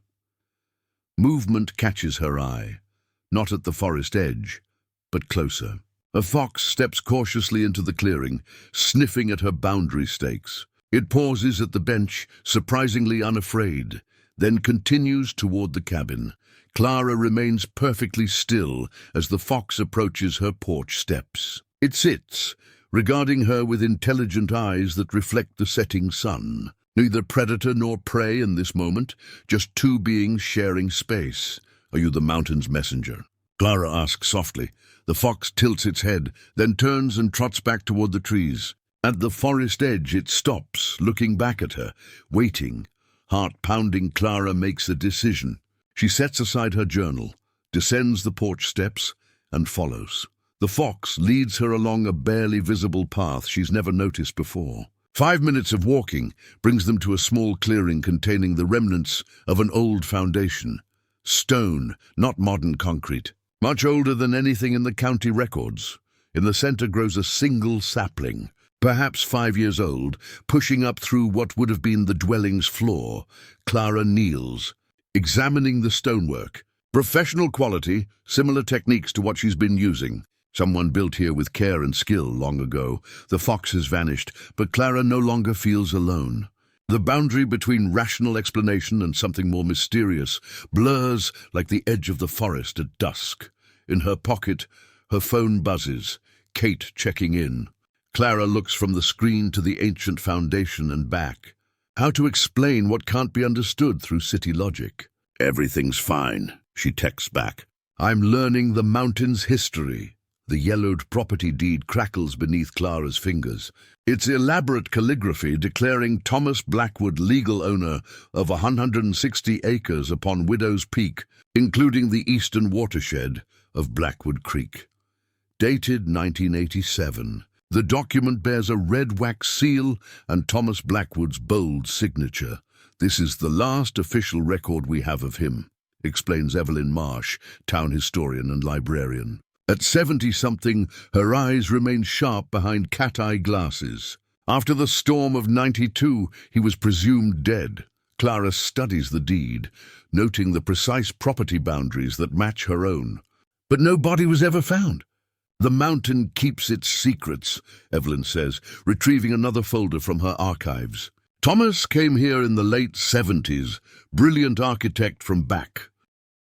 S1: Movement catches her eye, not at the forest edge, but closer. A fox steps cautiously into the clearing, sniffing at her boundary stakes. It pauses at the bench, surprisingly unafraid, then continues toward the cabin. Clara remains perfectly still as the fox approaches her porch steps. It sits, regarding her with intelligent eyes that reflect the setting sun. Neither predator nor prey in this moment, just two beings sharing space. Are you the mountain's messenger? Clara asks softly. The fox tilts its head, then turns and trots back toward the trees. At the forest edge it stops, looking back at her, waiting. Heart-pounding, Clara makes a decision. She sets aside her journal, descends the porch steps, and follows. The fox leads her along a barely visible path she's never noticed before. 5 minutes of walking brings them to a small clearing containing the remnants of an old foundation. Stone, not modern concrete. Much older than anything in the county records. In the center grows a single sapling, perhaps 5 years old, pushing up through what would have been the dwelling's floor. Clara kneels, examining the stonework. Professional quality, similar techniques to what she's been using. Someone built here with care and skill long ago. The fox has vanished, but Clara no longer feels alone. The boundary between rational explanation and something more mysterious blurs like the edge of the forest at dusk. In her pocket, her phone buzzes, Kate checking in. Clara looks from the screen to the ancient foundation and back. How to explain what can't be understood through city logic? Everything's fine, she texts back. I'm learning the mountain's history. The yellowed property deed crackles beneath Clara's fingers. Its elaborate calligraphy declaring Thomas Blackwood legal owner of 160 acres upon Widow's Peak, including the eastern watershed of Blackwood Creek. Dated 1987. The document bears a red wax seal and Thomas Blackwood's bold signature. This is the last official record we have of him, explains Evelyn Marsh, town historian and librarian. At 70-something, her eyes remain sharp behind cat-eye glasses. After the storm of 92, he was presumed dead. Clara studies the deed, noting the precise property boundaries that match her own. But no body was ever found. The mountain keeps its secrets, Evelyn says, retrieving another folder from her archives. Thomas came here in the late 70s, brilliant architect from back.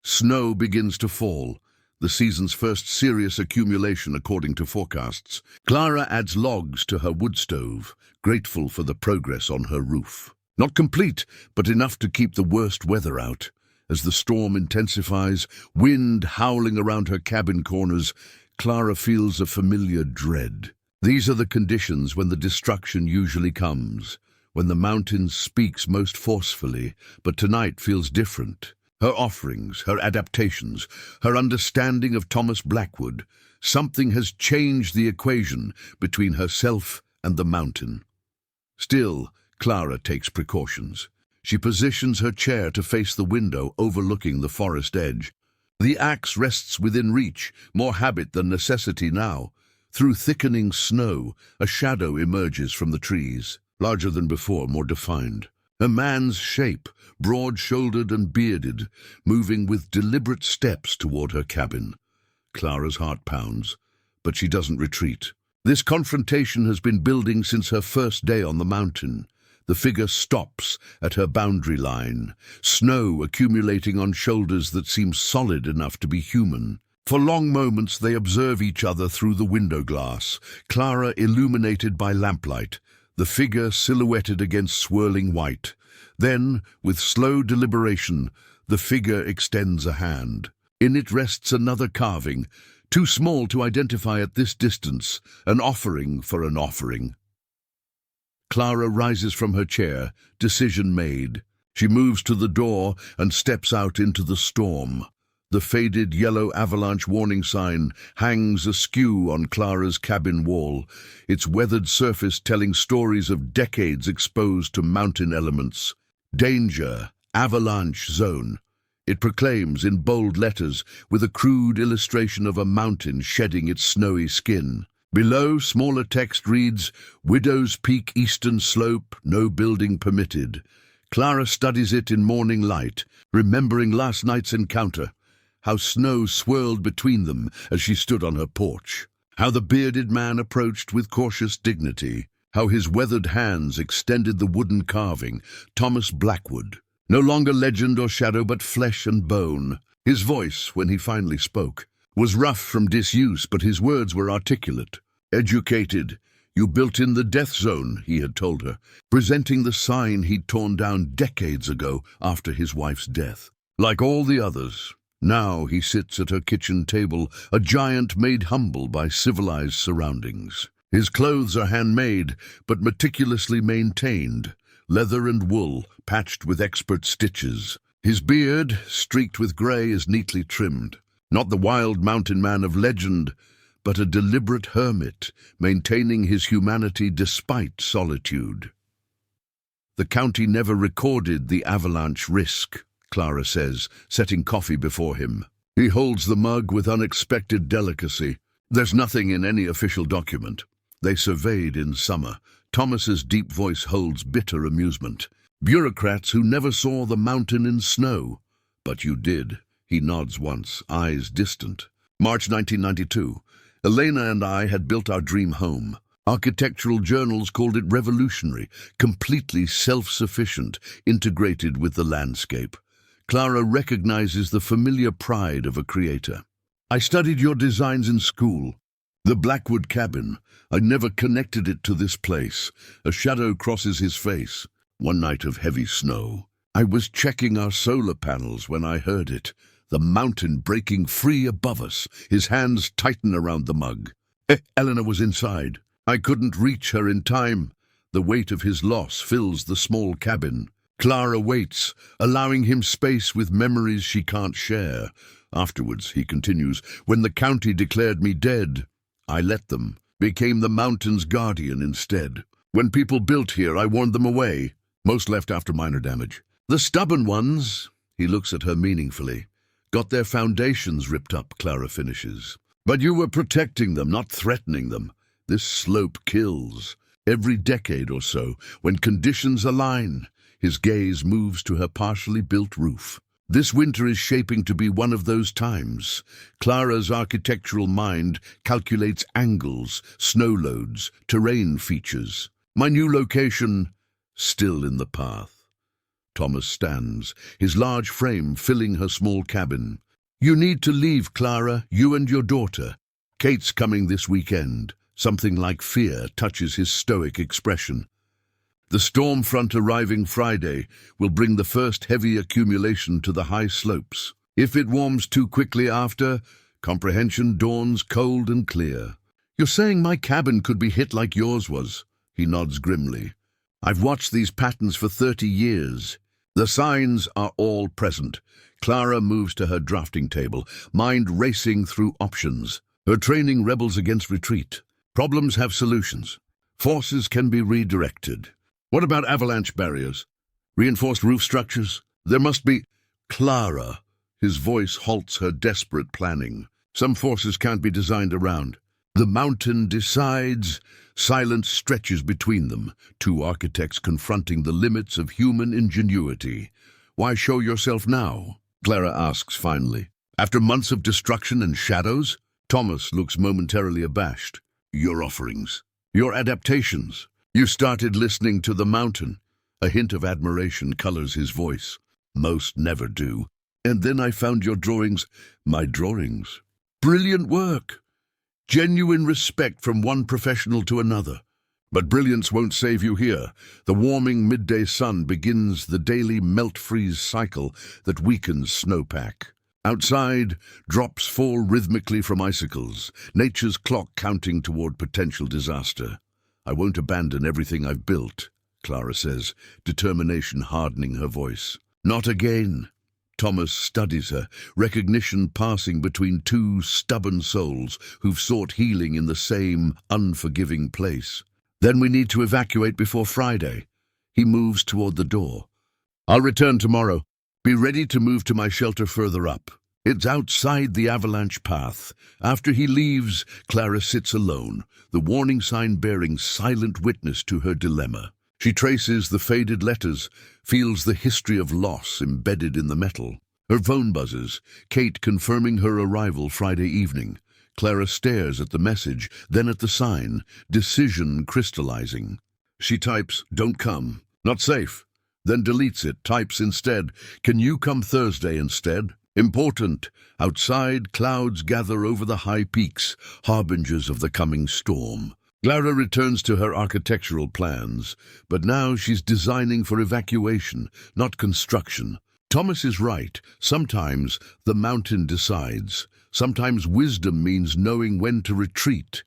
S1: Snow begins to fall. The season's first serious accumulation according to forecasts. Clara adds logs to her wood stove, grateful for the progress on her roof. Not complete, but enough to keep the worst weather out. As the storm intensifies, wind howling around her cabin corners, Clara feels a familiar dread. These are the conditions when the destruction usually comes, when the mountain speaks most forcefully, but tonight feels different. Her offerings, her adaptations, her understanding of Thomas Blackwood, something has changed the equation between herself and the mountain. Still, Clara takes precautions. She positions her chair to face the window overlooking the forest edge. The axe rests within reach, more habit than necessity now. Through thickening snow, a shadow emerges from the trees, larger than before, more defined. A man's shape, broad-shouldered and bearded, moving with deliberate steps toward her cabin. Clara's heart pounds, but she doesn't retreat. This confrontation has been building since her first day on the mountain. The figure stops at her boundary line, snow accumulating on shoulders that seem solid enough to be human. For long moments they observe each other through the window glass, Clara illuminated by lamplight, the figure silhouetted against swirling white. Then, with slow deliberation, the figure extends a hand. In it rests another carving, too small to identify at this distance, an offering for an offering. Clara rises from her chair, decision made. She moves to the door and steps out into the storm. The faded yellow avalanche warning sign hangs askew on Clara's cabin wall, its weathered surface telling stories of decades exposed to mountain elements. Danger, avalanche zone. It proclaims in bold letters with a crude illustration of a mountain shedding its snowy skin. Below, smaller text reads, Widow's Peak Eastern Slope, no building permitted. Clara studies it in morning light, remembering last night's encounter. How snow swirled between them as she stood on her porch. How the bearded man approached with cautious dignity. How his weathered hands extended the wooden carving, Thomas Blackwood. No longer legend or shadow, but flesh and bone. His voice, when he finally spoke, was rough from disuse, but his words were articulate. Educated. You built in the death zone, he had told her, presenting the sign he'd torn down decades ago after his wife's death. Like all the others, now he sits at her kitchen table, a giant made humble by civilized surroundings. His clothes are handmade, but meticulously maintained, leather and wool, patched with expert stitches. His beard, streaked with grey, is neatly trimmed. Not the wild mountain man of legend, but a deliberate hermit, maintaining his humanity despite solitude. The county never recorded the avalanche risk, Clara says, setting coffee before him. He holds the mug with unexpected delicacy. There's nothing in any official document. They surveyed in summer. Thomas's deep voice holds bitter amusement. Bureaucrats who never saw the mountain in snow. But you did. He nods once, eyes distant. March 1992. Elena and I had built our dream home. Architectural journals called it revolutionary, completely self-sufficient, integrated with the landscape. Clara recognizes the familiar pride of a creator. I studied your designs in school. The Blackwood cabin. I never connected it to this place. A shadow crosses his face. One night of heavy snow. I was checking our solar panels when I heard it. The mountain breaking free above us. His hands tighten around the mug. Eleanor was inside. I couldn't reach her in time. The weight of his loss fills the small cabin. Clara waits, allowing him space with memories she can't share. Afterwards, he continues, when the county declared me dead, I let them, became the mountain's guardian instead. When people built here, I warned them away. Most left after minor damage. The stubborn ones, he looks at her meaningfully, got their foundations ripped up, Clara finishes. But you were protecting them, not threatening them. This slope kills. Every decade or so, when conditions align, his gaze moves to her partially built roof. This winter is shaping to be one of those times. Clara's architectural mind calculates angles, snow loads, terrain features. My new location, still in the path. Thomas stands, his large frame filling her small cabin. You need to leave, Clara, you and your daughter. Kate's coming this weekend. Something like fear touches his stoic expression. The storm front arriving Friday will bring the first heavy accumulation to the high slopes. If it warms too quickly after, comprehension dawns cold and clear. You're saying my cabin could be hit like yours was? He nods grimly. I've watched these patterns for 30 years. The signs are all present. Clara moves to her drafting table, mind racing through options. Her training rebels against retreat. Problems have solutions. Forces can be redirected. What about avalanche barriers? Reinforced roof structures? There must be... Clara. His voice halts her desperate planning. Some forces can't be designed around. The mountain decides. Silence stretches between them, two architects confronting the limits of human ingenuity. Why show yourself now? Clara asks finally. After months of destruction and shadows? Thomas looks momentarily abashed. Your offerings. Your adaptations. You started listening to the mountain. A hint of admiration colors his voice. Most never do. And then I found your drawings. My drawings. Brilliant work. Genuine respect from one professional to another. But brilliance won't save you here. The warming midday sun begins the daily melt-freeze cycle that weakens snowpack. Outside, drops fall rhythmically from icicles, nature's clock counting toward potential disaster. I won't abandon everything I've built, Clara says, determination hardening her voice. Not again. Thomas studies her, recognition passing between two stubborn souls who've sought healing in the same unforgiving place. Then we need to evacuate before Friday. He moves toward the door. I'll return tomorrow. Be ready to move to my shelter further up. It's outside the avalanche path. After he leaves, Clara sits alone, the warning sign bearing silent witness to her dilemma. She traces the faded letters, feels the history of loss embedded in the metal. Her phone buzzes, Kate confirming her arrival Friday evening. Clara stares at the message, then at the sign, decision crystallizing. She types, "Don't come, not safe," then deletes it, types instead, "Can you come Thursday instead?" Important. Outside, clouds gather over the high peaks, harbingers of the coming storm. Clara returns to her architectural plans, but now she's designing for evacuation, not construction. Thomas is right. Sometimes the mountain decides. Sometimes wisdom means knowing when to retreat.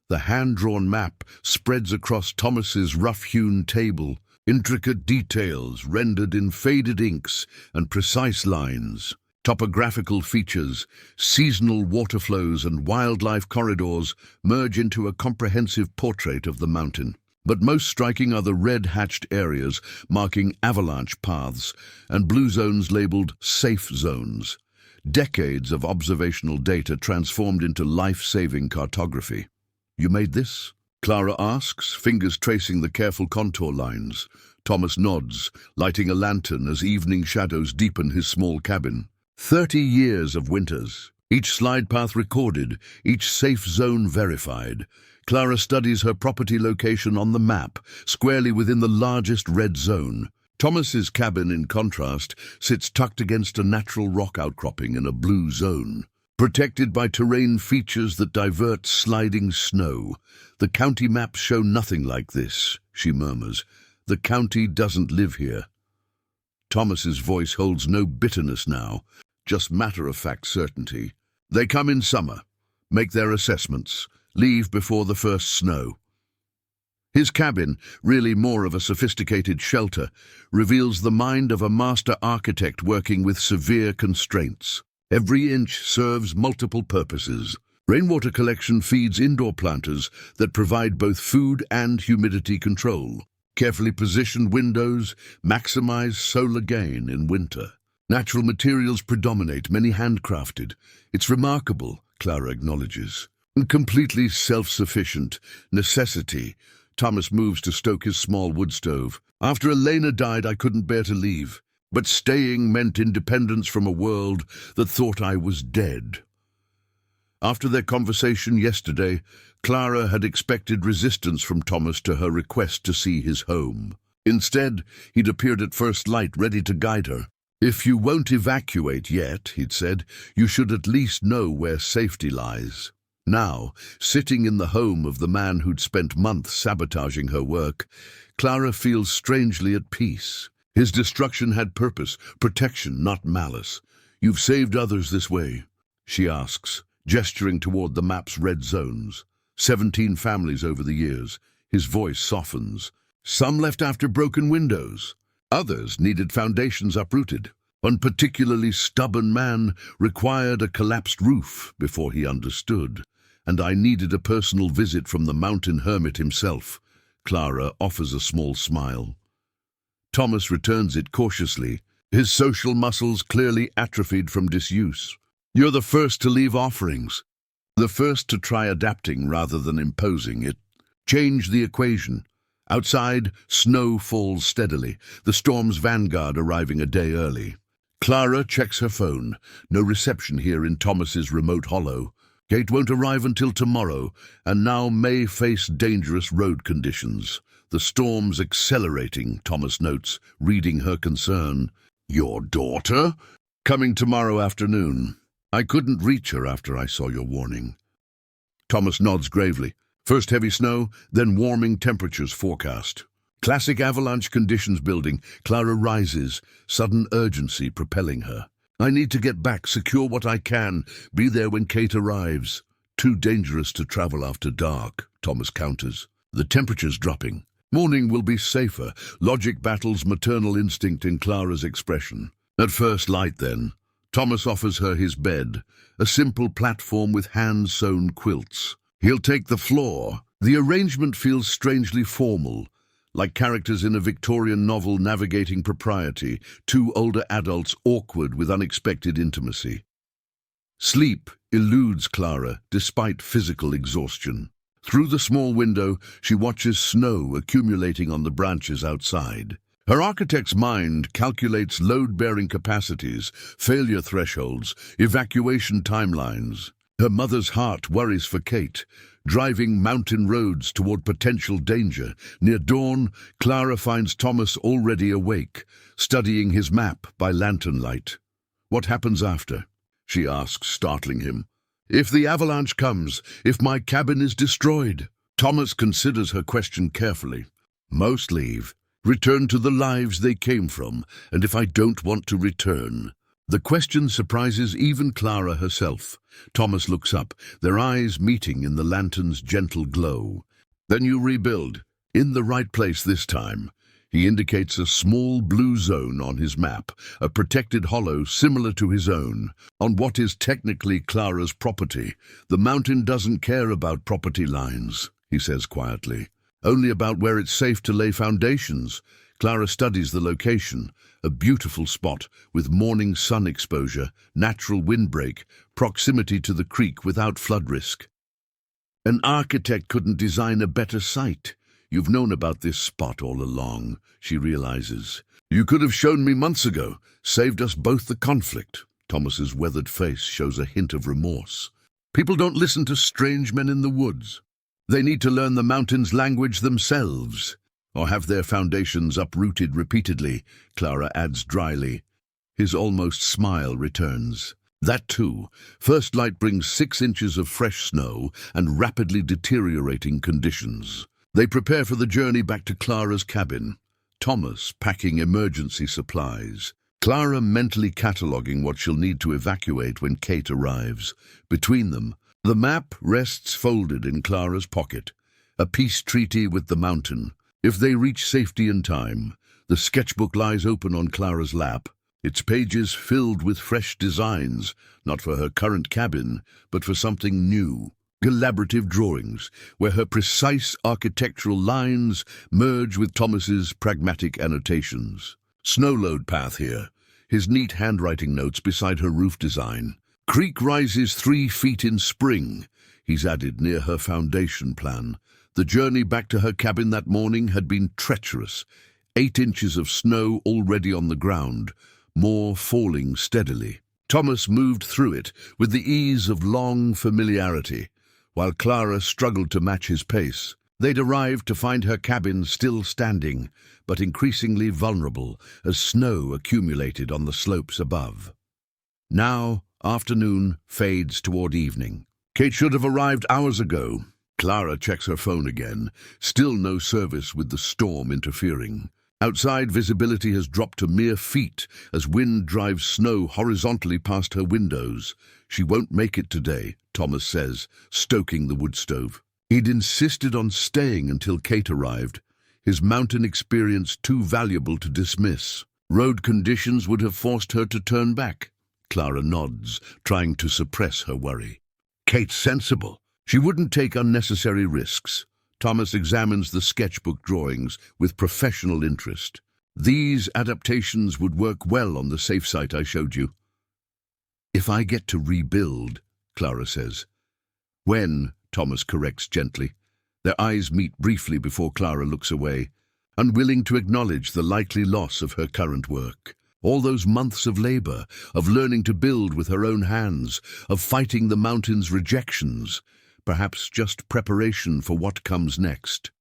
S1: The hand-drawn map spreads across Thomas's rough-hewn table, intricate details rendered in faded inks and precise lines. Topographical features, seasonal water flows and wildlife corridors merge into a comprehensive portrait of the mountain. But most striking are the red-hatched areas marking avalanche paths and blue zones labeled safe zones. Decades of observational data transformed into life-saving cartography. You made this? Clara asks, fingers tracing the careful contour lines. Thomas nods, lighting a lantern as evening shadows deepen his small cabin. 30 years of winters, each slide path recorded, each safe zone verified. Clara studies her property location on the map, squarely within the largest red zone. Thomas's cabin, in contrast, sits tucked against a natural rock outcropping in a blue zone, protected by terrain features that divert sliding snow. The county maps show nothing like this, she murmurs. The county doesn't live here. Thomas's voice holds no bitterness now, just matter-of-fact certainty. They come in summer, make their assessments, leave before the first snow. His cabin, really more of a sophisticated shelter, reveals the mind of a master architect working with severe constraints. Every inch serves multiple purposes. Rainwater collection feeds indoor planters that provide both food and humidity control. Carefully positioned windows maximize solar gain in winter. Natural materials predominate, many handcrafted. It's remarkable, Clara acknowledges. And completely self-sufficient. Necessity. Thomas moves to stoke his small wood stove. After Elena died, I couldn't bear to leave. But staying meant independence from a world that thought I was dead. After their conversation yesterday, Clara had expected resistance from Thomas to her request to see his home. Instead, he'd appeared at first light, ready to guide her. If you won't evacuate yet, he'd said, you should at least know where safety lies. Now, sitting in the home of the man who'd spent months sabotaging her work, Clara feels strangely at peace. His destruction had purpose, protection, not malice. You've saved others this way, she asks, gesturing toward the map's red zones. 17 families over the years. His voice softens. Some left after broken windows. Others needed foundations uprooted. One particularly stubborn man required a collapsed roof before he understood, and I needed a personal visit from the mountain hermit himself. Clara offers a small smile. Thomas returns it cautiously, his social muscles clearly atrophied from disuse. You're the first to leave offerings. The first to try adapting rather than imposing. It changed the equation. Outside, snow falls steadily, the storm's vanguard arriving a day early. Clara checks her phone. No reception here in Thomas's remote hollow. Kate won't arrive until tomorrow, and now may face dangerous road conditions. The storm's accelerating, Thomas notes, reading her concern. Your daughter? Coming tomorrow afternoon. I couldn't reach her after I saw your warning. Thomas nods gravely. First heavy snow, then warming temperatures forecast. Classic avalanche conditions building. Clara rises, sudden urgency propelling her. I need to get back, secure what I can, be there when Kate arrives. Too dangerous to travel after dark, Thomas counters. The temperature's dropping. Morning will be safer. Logic battles maternal instinct in Clara's expression. At first light, then, Thomas offers her his bed, a simple platform with hand-sewn quilts. He'll take the floor. The arrangement feels strangely formal, like characters in a Victorian novel navigating propriety, two older adults awkward with unexpected intimacy. Sleep eludes Clara despite physical exhaustion. Through the small window, she watches snow accumulating on the branches outside. Her architect's mind calculates load-bearing capacities, failure thresholds, evacuation timelines. Her mother's heart worries for Kate, driving mountain roads toward potential danger. Near dawn, Clara finds Thomas already awake, studying his map by lantern light. What happens after? She asks, startling him. If the avalanche comes, if my cabin is destroyed. Thomas considers her question carefully. Most leave, return to the lives they came from, and if I don't want to return. The question surprises even Clara herself. Thomas looks up, their eyes meeting in the lantern's gentle glow. Then you rebuild, in the right place this time. He indicates a small blue zone on his map, a protected hollow similar to his own, on what is technically Clara's property. The mountain doesn't care about property lines, he says quietly, only about where it's safe to lay foundations. Clara studies the location, a beautiful spot with morning sun exposure, natural windbreak, proximity to the creek without flood risk. An architect couldn't design a better site. You've known about this spot all along, she realizes. You could have shown me months ago, saved us both the conflict. Thomas's weathered face shows a hint of remorse. People don't listen to strange men in the woods. They need to learn the mountain's language themselves, or have their foundations uprooted repeatedly, Clara adds dryly. His almost smile returns. That too, first light brings 6 inches of fresh snow and rapidly deteriorating conditions. They prepare for the journey back to Clara's cabin, Thomas packing emergency supplies, Clara mentally cataloguing what she'll need to evacuate when Kate arrives. Between them, the map rests folded in Clara's pocket, a peace treaty with the mountain. If they reach safety in time, the sketchbook lies open on Clara's lap, its pages filled with fresh designs, not for her current cabin, but for something new. Collaborative drawings, where her precise architectural lines merge with Thomas's pragmatic annotations. Snow load path here, his neat handwriting notes beside her roof design. Creek rises 3 feet in spring, he's added near her foundation plan. The journey back to her cabin that morning had been treacherous. 8 inches of snow already on the ground, more falling steadily. Thomas moved through it with the ease of long familiarity, while Clara struggled to match his pace. They'd arrived to find her cabin still standing, but increasingly vulnerable as snow accumulated on the slopes above. Now, afternoon fades toward evening. Kate should have arrived hours ago. Clara checks her phone again. Still no service with the storm interfering. Outside, visibility has dropped to mere feet as wind drives snow horizontally past her windows. She won't make it today, Thomas says, stoking the wood stove. He'd insisted on staying until Kate arrived. his mountain experience too valuable to dismiss. Road conditions would have forced her to turn back. Clara nods, trying to suppress her worry. Kate's sensible. She wouldn't take unnecessary risks. Thomas examines the sketchbook drawings with professional interest. These adaptations would work well on the safe site I showed you. If I get to rebuild, Clara says. When, Thomas corrects gently. Their eyes meet briefly before Clara looks away, unwilling to acknowledge the likely loss of her current work. All those months of labor, of learning to build with her own hands, of fighting the mountain's rejections, perhaps just preparation for what comes next.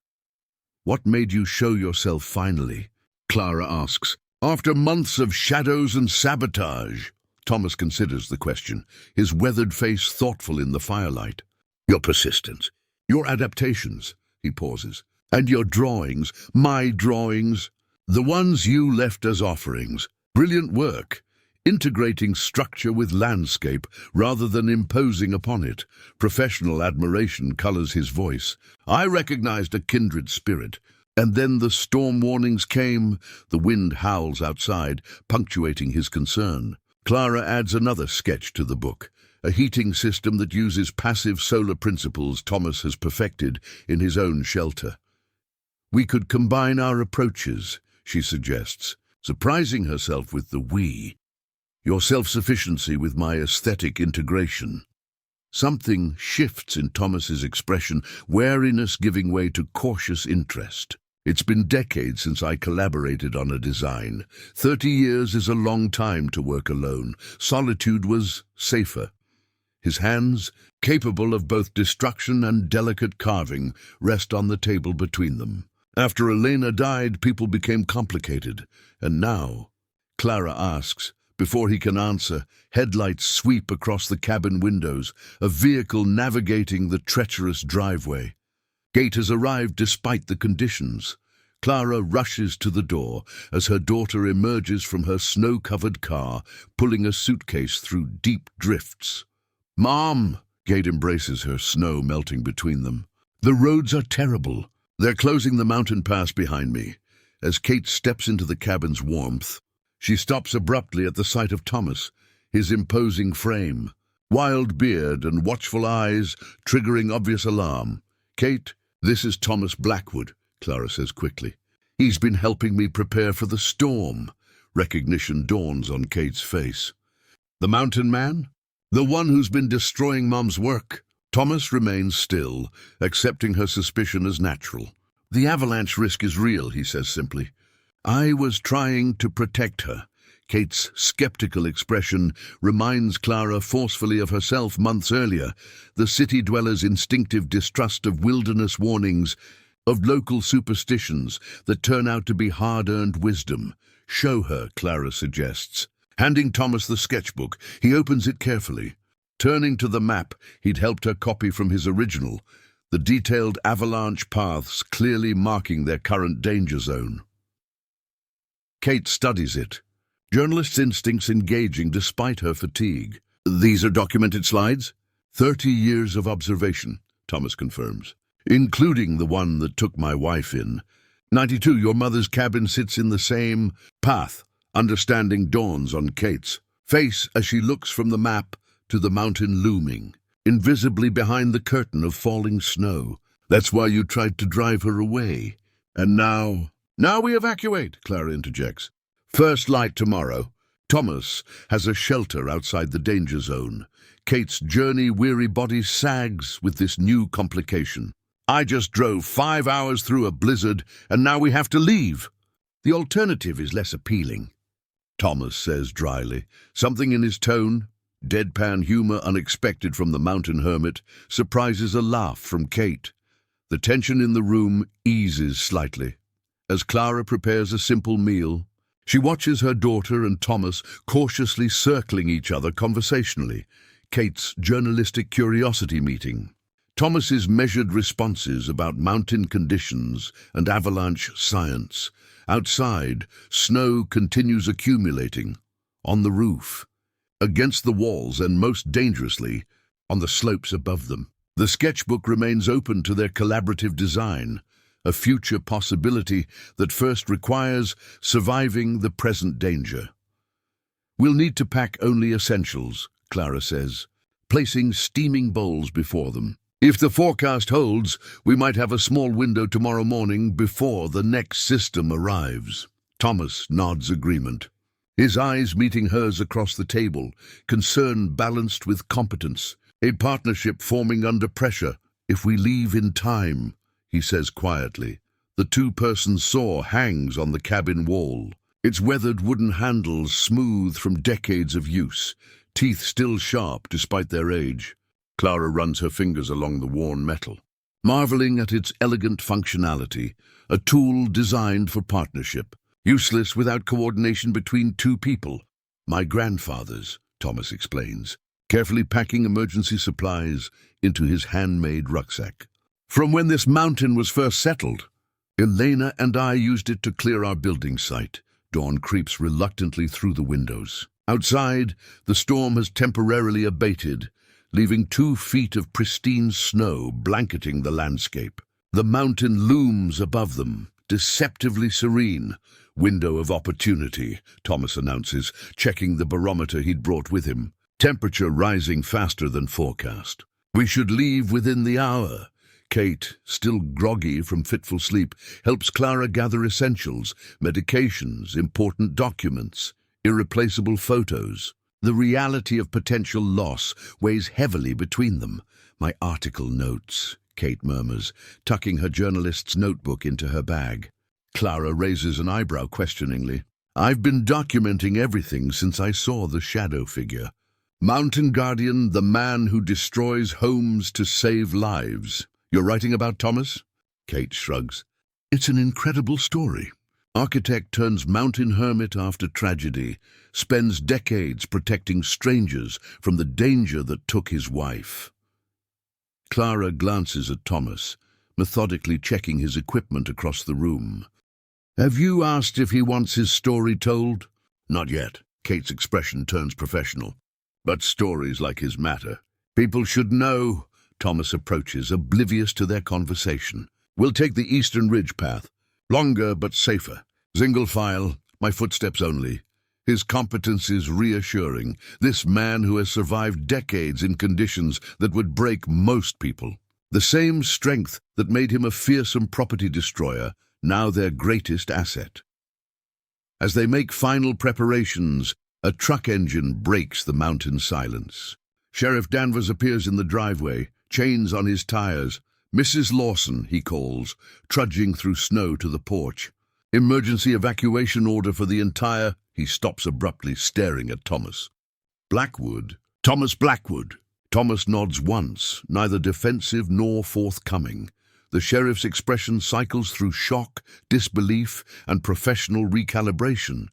S1: What made you show yourself finally? Clara asks. After months of shadows and sabotage. Thomas considers the question, his weathered face thoughtful in the firelight. Your persistence, your adaptations, he pauses, and your drawings, my drawings, the ones you left as offerings. Brilliant work, integrating structure with landscape rather than imposing upon it. Professional admiration colors his voice. I recognized a kindred spirit. And then the storm warnings came. The wind howls outside, punctuating his concern. Clara adds another sketch to the book, a heating system that uses passive solar principles Thomas has perfected in his own shelter. We could combine our approaches, she suggests, surprising herself with the we. Your self-sufficiency with my aesthetic integration. Something shifts in Thomas's expression, wariness giving way to cautious interest. It's been decades since I collaborated on a design. 30 years is a long time to work alone. Solitude was safer. His hands, capable of both destruction and delicate carving, rest on the table between them. After Elena died, people became complicated. And now, Clara asks, before he can answer, headlights sweep across the cabin windows, a vehicle navigating the treacherous driveway. Kate has arrived despite the conditions. Clara rushes to the door as her daughter emerges from her snow-covered car, pulling a suitcase through deep drifts. Mom! Kate embraces her, snow melting between them. The roads are terrible. They're closing the mountain pass behind me. As Kate steps into the cabin's warmth, she stops abruptly at the sight of Thomas, his imposing frame, wild beard and watchful eyes triggering obvious alarm. Kate, this is Thomas Blackwood, Clara says quickly. He's been helping me prepare for the storm. Recognition dawns on Kate's face. The mountain man? The one who's been destroying Mom's work? Thomas remains still, accepting her suspicion as natural. The avalanche risk is real, he says simply. I was trying to protect her. Kate's skeptical expression reminds Clara forcefully of herself months earlier, the city dweller's instinctive distrust of wilderness warnings, of local superstitions that turn out to be hard-earned wisdom. Show her, Clara suggests. Handing Thomas the sketchbook, he opens it carefully. Turning to the map he'd helped her copy from his original, the detailed avalanche paths clearly marking their current danger zone. Kate studies it, journalist's instincts engaging despite her fatigue. These are documented slides? 30 years of observation, Thomas confirms, including the one that took my wife in. 92, your mother's cabin sits in the same path. Understanding dawns on Kate's face as she looks from the map to the mountain looming, invisibly behind the curtain of falling snow. That's why you tried to drive her away. And now... Now we evacuate, Clara interjects. First light tomorrow. Thomas has a shelter outside the danger zone. Kate's journey-weary body sags with this new complication. I just drove 5 hours through a blizzard, and now we have to leave. The alternative is less appealing, Thomas says dryly. Something in his tone, deadpan humor unexpected from the mountain hermit, surprises a laugh from Kate. The tension in the room eases slightly. As Clara prepares a simple meal, she watches her daughter and Thomas cautiously circling each other conversationally, Kate's journalistic curiosity meeting. Thomas's measured responses about mountain conditions and avalanche science. Outside, snow continues accumulating. On the roof, against the walls, and most dangerously, on the slopes above them. The sketchbook remains open to their collaborative design, a future possibility that first requires surviving the present danger. "We'll need to pack only essentials," Clara says, placing steaming bowls before them. "If the forecast holds, we might have a small window tomorrow morning before the next system arrives." Thomas nods agreement, his eyes meeting hers across the table, concern balanced with competence. "A partnership forming under pressure, if we leave in time," he says quietly. The two-person saw hangs on the cabin wall, its weathered wooden handles smooth from decades of use, teeth still sharp despite their age. Clara runs her fingers along the worn metal, marveling at its elegant functionality, a tool designed for partnership, useless without coordination between two people. "My grandfather's," Thomas explains, carefully packing emergency supplies into his handmade rucksack. "From when this mountain was first settled. Elena and I used it to clear our building site." Dawn creeps reluctantly through the windows. Outside, the storm has temporarily abated, leaving 2 feet of pristine snow blanketing the landscape. The mountain looms above them, deceptively serene. "Window of opportunity," Thomas announces, checking the barometer he'd brought with him. Temperature rising faster than forecast. "We should leave within the hour." Kate, still groggy from fitful sleep, helps Clara gather essentials, medications, important documents, irreplaceable photos. The reality of potential loss weighs heavily between them. "My article notes," Kate murmurs, tucking her journalist's notebook into her bag. Clara raises an eyebrow questioningly. "I've been documenting everything since I saw the shadow figure. Mountain Guardian, the man who destroys homes to save lives. You're writing about Thomas?" Kate shrugs. "It's an incredible story. Architect turns mountain hermit after tragedy, spends decades protecting strangers from the danger that took his wife." Clara glances at Thomas, methodically checking his equipment across the room. "Have you asked if he wants his story told?" "Not yet." Kate's expression turns professional. "But stories like his matter. People should know." Thomas approaches, oblivious to their conversation. "We'll take the Eastern Ridge path. Longer but safer. Single file, my footsteps only." His competence is reassuring. This man who has survived decades in conditions that would break most people. The same strength that made him a fearsome property destroyer, now their greatest asset. As they make final preparations, a truck engine breaks the mountain silence. Sheriff Danvers appears in the driveway, chains on his tires. "Mrs. Lawson," he calls, trudging through snow to the porch. "Emergency evacuation order for the entire—" He stops abruptly, staring at Thomas. "Blackwood? Thomas Blackwood?" Thomas nods once, neither defensive nor forthcoming. The sheriff's expression cycles through shock, disbelief, and professional recalibration.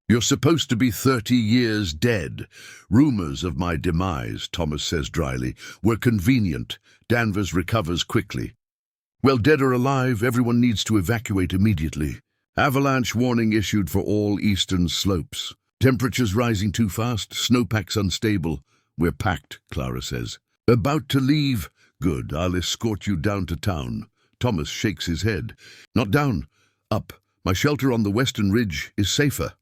S1: "You're supposed to be 30 years dead. Rumors of my demise," Thomas says dryly, "were convenient." Danvers recovers quickly. "Well, dead or alive, everyone needs to evacuate immediately. Avalanche warning issued for all eastern slopes. Temperatures rising too fast, snowpacks unstable." "We're packed," Clara says. "About to leave." "Good, I'll escort you down to town." Thomas shakes his head. "Not down, up. My shelter on the Western Ridge is safer."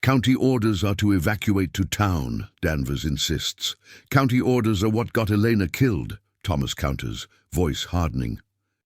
S1: "County orders are to evacuate to town," Danvers insists. "County orders are what got Elena killed," Thomas counters, voice hardening.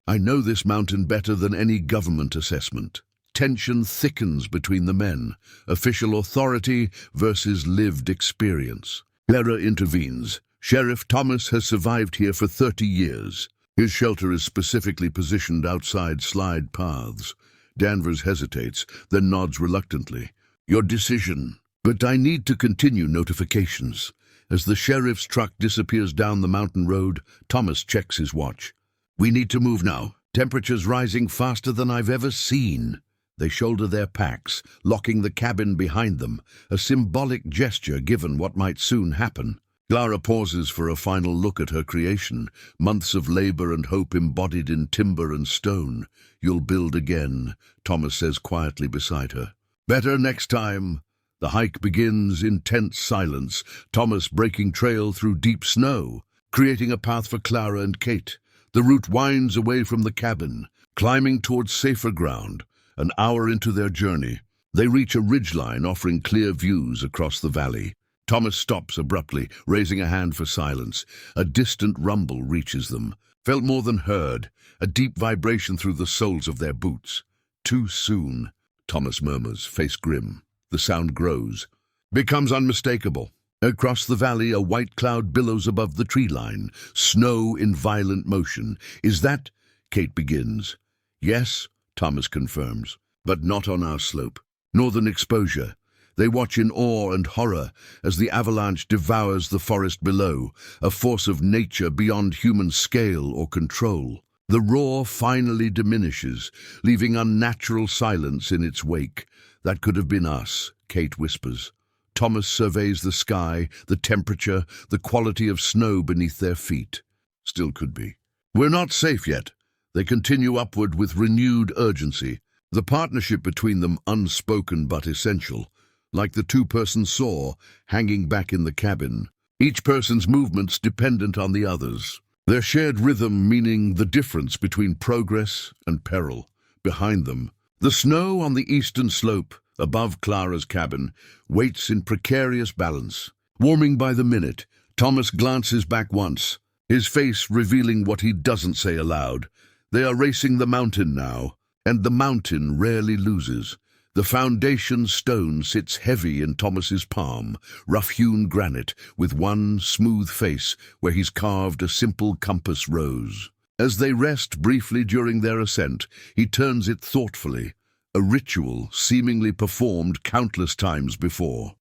S1: "I know this mountain better than any government assessment." Tension thickens between the men, official authority versus lived experience. Clara intervenes. "Sheriff Thomas has survived here for 30 years. His shelter is specifically positioned outside slide paths." Danvers hesitates, then nods reluctantly. "Your decision. But I need to continue notifications." As the sheriff's truck disappears down the mountain road, Thomas checks his watch. "We need to move now. Temperatures rising faster than I've ever seen." They shoulder their packs, locking the cabin behind them, a symbolic gesture given what might soon happen. Clara pauses for a final look at her creation, months of labor and hope embodied in timber and stone. "You'll build again," Thomas says quietly beside her. "Better next time." The hike begins in tense silence, Thomas breaking trail through deep snow, creating a path for Clara and Kate. The route winds away from the cabin. Climbing towards safer ground, an hour into their journey, they reach a ridgeline offering clear views across the valley. Thomas stops abruptly, raising a hand for silence. A distant rumble reaches them. Felt more than heard, a deep vibration through the soles of their boots. Too soon, Thomas murmurs, face grim. The sound grows, becomes unmistakable. Across the valley, a white cloud billows above the tree line, snow in violent motion. Is that? Kate begins. Yes, Thomas confirms, but not on our slope. Northern exposure. They watch in awe and horror as the avalanche devours the forest below, a force of nature beyond human scale or control. The roar finally diminishes, leaving unnatural silence in its wake. That could have been us, Kate whispers. Thomas surveys the sky, the temperature, the quality of snow beneath their feet. Still could be. We're not safe yet. They continue upward with renewed urgency, the partnership between them unspoken but essential, like the two-person saw hanging back in the cabin, each person's movements dependent on the others. Their shared rhythm meaning the difference between progress and peril. Behind them, the snow on the eastern slope, above Clara's cabin, waits in precarious balance. Warming by the minute, Thomas glances back once, his face revealing what he doesn't say aloud. They are racing the mountain now, and the mountain rarely loses. The foundation stone sits heavy in Thomas's palm, rough-hewn granite, with one smooth face where he's carved a simple compass rose. As they rest briefly during their ascent, he turns it thoughtfully, a ritual seemingly performed countless times before.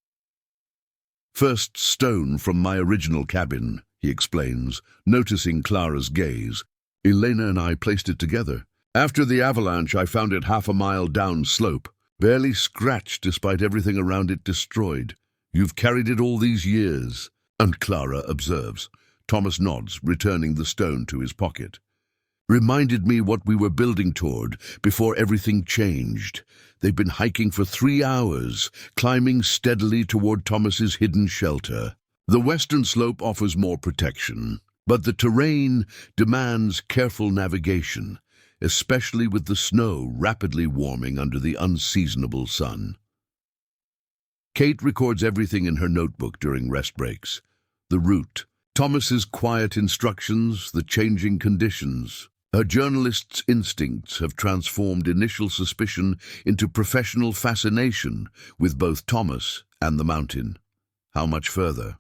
S1: First stone from my original cabin, he explains, noticing Clara's gaze. Elena and I placed it together. After the avalanche, I found it half a mile down slope, barely scratched despite everything around it destroyed. You've carried it all these years, and Clara observes. Thomas nods, returning the stone to his pocket. Reminded me what we were building toward before everything changed. They've been hiking for 3 hours, climbing steadily toward Thomas's hidden shelter. The western slope offers more protection, but the terrain demands careful navigation, especially with the snow rapidly warming under the unseasonable sun. Kate records everything in her notebook during rest breaks. The route, Thomas's quiet instructions, the changing conditions. Her journalist's instincts have transformed initial suspicion into professional fascination with both Thomas and the mountain. How much further?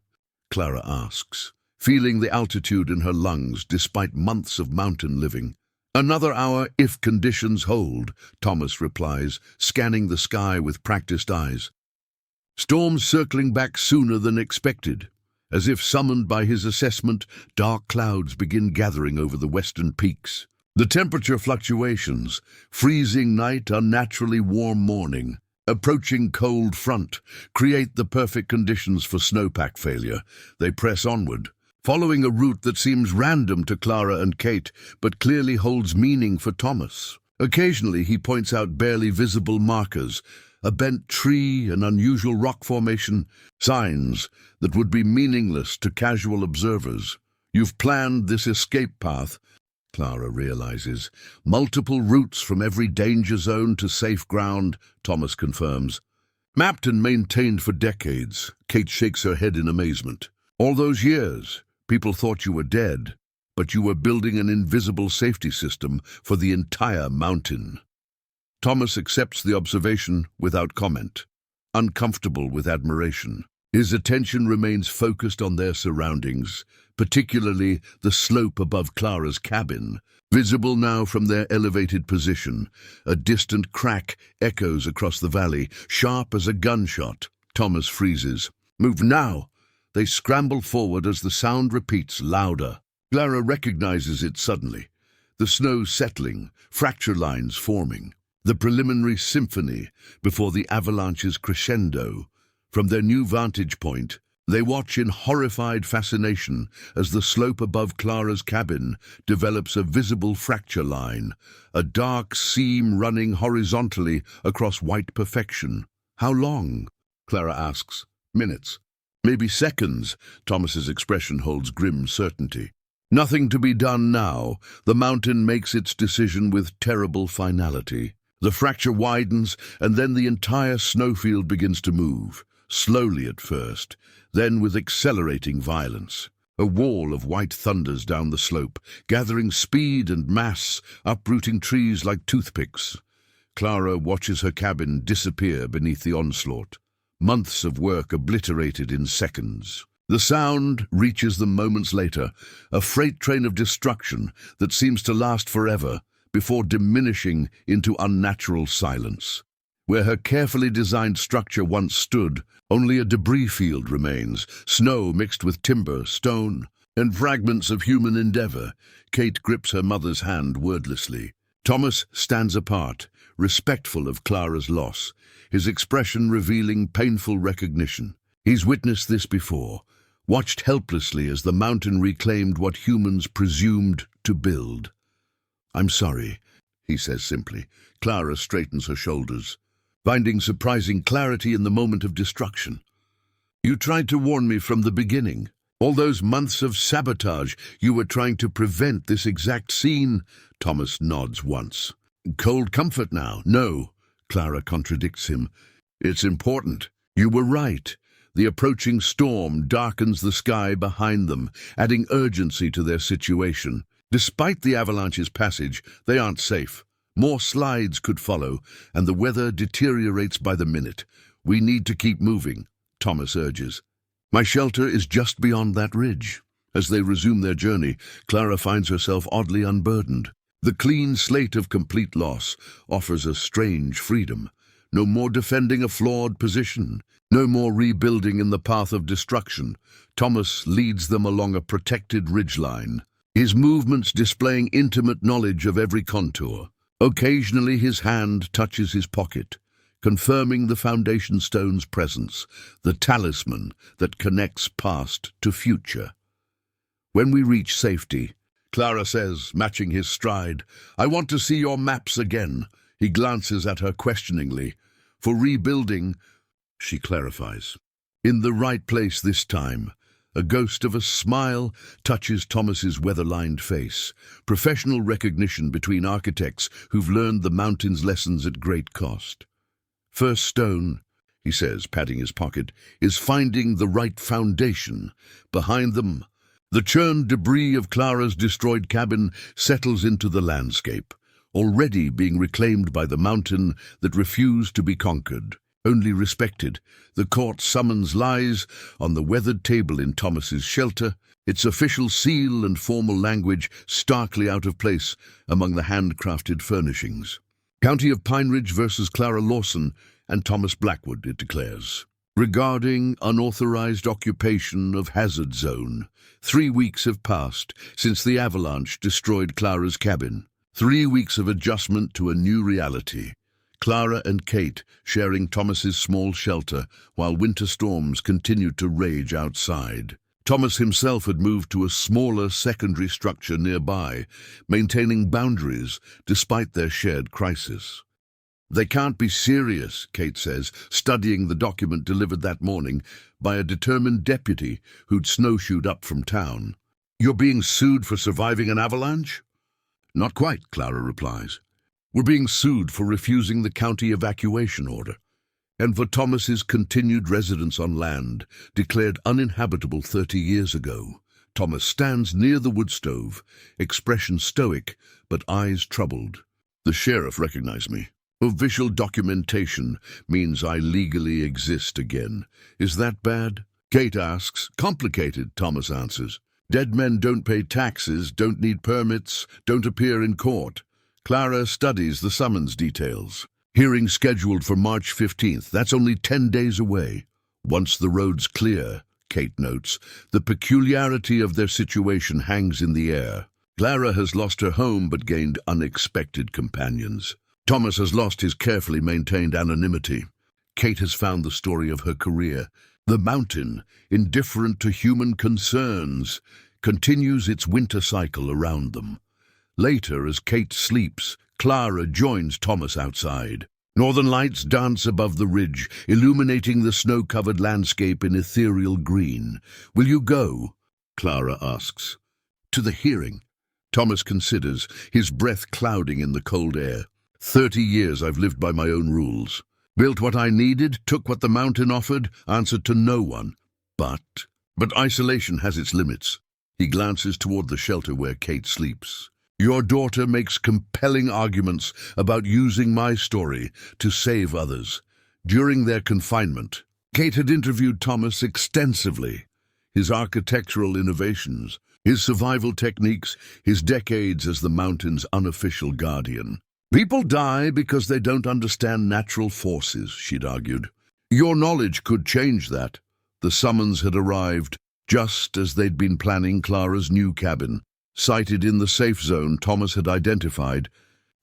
S1: Clara asks, feeling the altitude in her lungs despite months of mountain living. Another hour if conditions hold, Thomas replies, scanning the sky with practiced eyes. Storms circling back sooner than expected. As if summoned by his assessment, dark clouds begin gathering over the western peaks. The temperature fluctuations, freezing night, unnaturally warm morning, approaching cold front, create the perfect conditions for snowpack failure. They press onward, following a route that seems random to Clara and Kate, but clearly holds meaning for Thomas. Occasionally he points out barely visible markers, a bent tree, an unusual rock formation, signs that would be meaningless to casual observers. You've planned this escape path, Clara realizes. Multiple routes from every danger zone to safe ground, Thomas confirms. Mapped and maintained for decades, Kate shakes her head in amazement. All those years, people thought you were dead, but you were building an invisible safety system for the entire mountain. Thomas accepts the observation without comment, uncomfortable with admiration. His attention remains focused on their surroundings, particularly the slope above Clara's cabin. Visible now from their elevated position, a distant crack echoes across the valley, sharp as a gunshot. Thomas freezes. Move now! They scramble forward as the sound repeats louder. Clara recognizes it suddenly. The snow settling, fracture lines forming. The preliminary symphony before the avalanche's crescendo. From their new vantage point, they watch in horrified fascination as the slope above Clara's cabin develops a visible fracture line, a dark seam running horizontally across white perfection. How long? Clara asks. Minutes. Maybe seconds. Thomas's expression holds grim certainty. Nothing to be done now. The mountain makes its decision with terrible finality. The fracture widens, and then the entire snowfield begins to move, slowly at first, then with accelerating violence. A wall of white thunders down the slope, gathering speed and mass, uprooting trees like toothpicks. Clara watches her cabin disappear beneath the onslaught. Months of work obliterated in seconds. The sound reaches them moments later, a freight train of destruction that seems to last forever, before diminishing into unnatural silence. Where her carefully designed structure once stood, only a debris field remains, snow mixed with timber, stone, and fragments of human endeavor. Kate grips her mother's hand wordlessly. Thomas stands apart, respectful of Clara's loss, his expression revealing painful recognition. He's witnessed this before, watched helplessly as the mountain reclaimed what humans presumed to build. "I'm sorry," he says simply. Clara straightens her shoulders, finding surprising clarity in the moment of destruction. "You tried to warn me from the beginning. All those months of sabotage, you were trying to prevent this exact scene." Thomas nods once. "Cold comfort now." "No," Clara contradicts him. "It's important. You were right. The approaching storm darkens the sky behind them, adding urgency to their situation. Despite the avalanche's passage, they aren't safe. More slides could follow, and the weather deteriorates by the minute. We need to keep moving," Thomas urges. "My shelter is just beyond that ridge." As they resume their journey, Clara finds herself oddly unburdened. The clean slate of complete loss offers a strange freedom. No more defending a flawed position. No more rebuilding in the path of destruction. Thomas leads them along a protected ridgeline, his movements displaying intimate knowledge of every contour. Occasionally his hand touches his pocket, confirming the foundation stone's presence, the talisman that connects past to future. When we reach safety, Clara says, matching his stride, "I want to see your maps again." He glances at her questioningly. "For rebuilding," she clarifies. "In the right place this time." A ghost of a smile touches Thomas's weather-lined face. Professional recognition between architects who've learned the mountain's lessons at great cost. "First stone," he says, patting his pocket, "is finding the right foundation." Behind them, the churned debris of Clara's destroyed cabin settles into the landscape, already being reclaimed by the mountain that refused to be conquered, only respected. The court summons lies on the weathered table in Thomas's shelter, its official seal and formal language starkly out of place among the handcrafted furnishings. "County of Pine Ridge versus Clara Lawson and Thomas Blackwood," it declares. "Regarding unauthorized occupation of hazard zone, 3 weeks have passed since the avalanche destroyed Clara's cabin. 3 weeks of adjustment to a new reality. Clara and Kate sharing Thomas's small shelter while winter storms continued to rage outside. Thomas himself had moved to a smaller secondary structure nearby, maintaining boundaries despite their shared crisis. "They can't be serious," Kate says, studying the document delivered that morning by a determined deputy who'd snowshoed up from town. "You're being sued for surviving an avalanche?" "Not quite," Clara replies. "We're being sued for refusing the county evacuation order, and for Thomas's continued residence on land declared uninhabitable 30 years ago." Thomas stands near the wood stove, expression stoic, but eyes troubled. "The sheriff recognized me. Official documentation means I legally exist again. Is that bad?" Kate asks. "Complicated," Thomas answers. "Dead men don't pay taxes, don't need permits, don't appear in court." Clara studies the summons details. "Hearing scheduled for March 15th. That's only 10 days away." "Once the road's clear," Kate notes, "the peculiarity of their situation hangs in the air. Clara has lost her home but gained unexpected companions. Thomas has lost his carefully maintained anonymity. Kate has found the story of her career. The mountain, indifferent to human concerns, continues its winter cycle around them. Later, as Kate sleeps, Clara joins Thomas outside. Northern lights dance above the ridge, illuminating the snow-covered landscape in ethereal green. "Will you go?" Clara asks. To the hearing. Thomas considers, his breath clouding in the cold air. 30 years I've lived by my own rules. Built what I needed, took what the mountain offered, answered to no one. But isolation has its limits. He glances toward the shelter where Kate sleeps. Your daughter makes compelling arguments about using my story to save others. During their confinement, Kate had interviewed Thomas extensively. His architectural innovations, his survival techniques, his decades as the mountain's unofficial guardian. People die because they don't understand natural forces, she'd argued. Your knowledge could change that. The summons had arrived just as they'd been planning Clara's new cabin, sited in the safe zone Thomas had identified,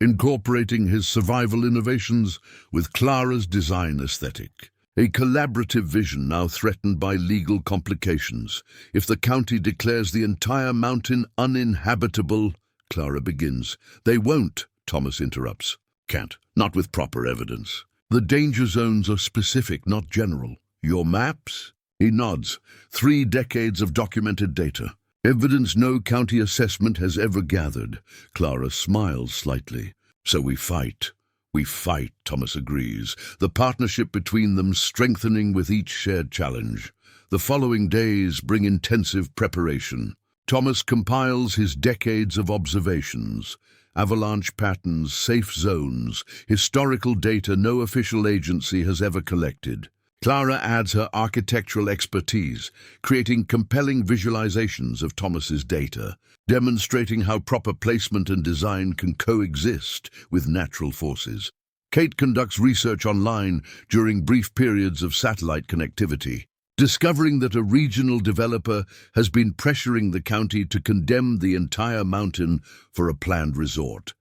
S1: incorporating his survival innovations with Clara's design aesthetic. A collaborative vision now threatened by legal complications. If the county declares the entire mountain uninhabitable, Clara begins. They won't, Thomas interrupts. Can't, not with proper evidence. The danger zones are specific, not general. Your maps? He nods. 3 decades of documented data. Evidence no county assessment has ever gathered. Clara smiles slightly. So we fight. We fight, Thomas agrees, the partnership between them strengthening with each shared challenge. The following days bring intensive preparation. Thomas compiles his decades of observations, avalanche patterns, safe zones, historical data no official agency has ever collected. Clara adds her architectural expertise, creating compelling visualizations of Thomas's data, demonstrating how proper placement and design can coexist with natural forces. Kate conducts research online during brief periods of satellite connectivity, discovering that a regional developer has been pressuring the county to condemn the entire mountain for a planned resort.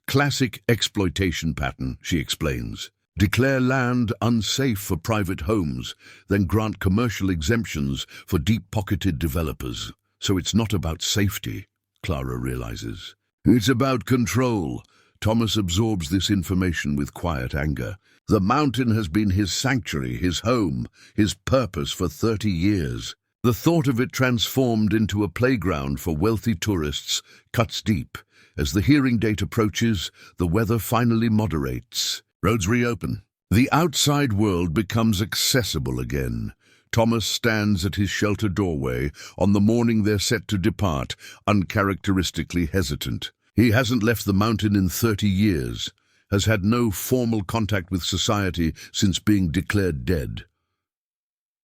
S1: Classic exploitation pattern, she explains. Declare land unsafe for private homes, then grant commercial exemptions for deep-pocketed developers. So it's not about safety, Clara realizes. It's about control. Thomas absorbs this information with quiet anger. The mountain has been his sanctuary, his home, his purpose for 30 years. The thought of it transformed into a playground for wealthy tourists cuts deep. As the hearing date approaches, the weather finally moderates. Roads reopen. The outside world becomes accessible again. Thomas stands at his shelter doorway on the morning they're set to depart, uncharacteristically hesitant. He hasn't left the mountain in 30 years, has had no formal contact with society since being declared dead.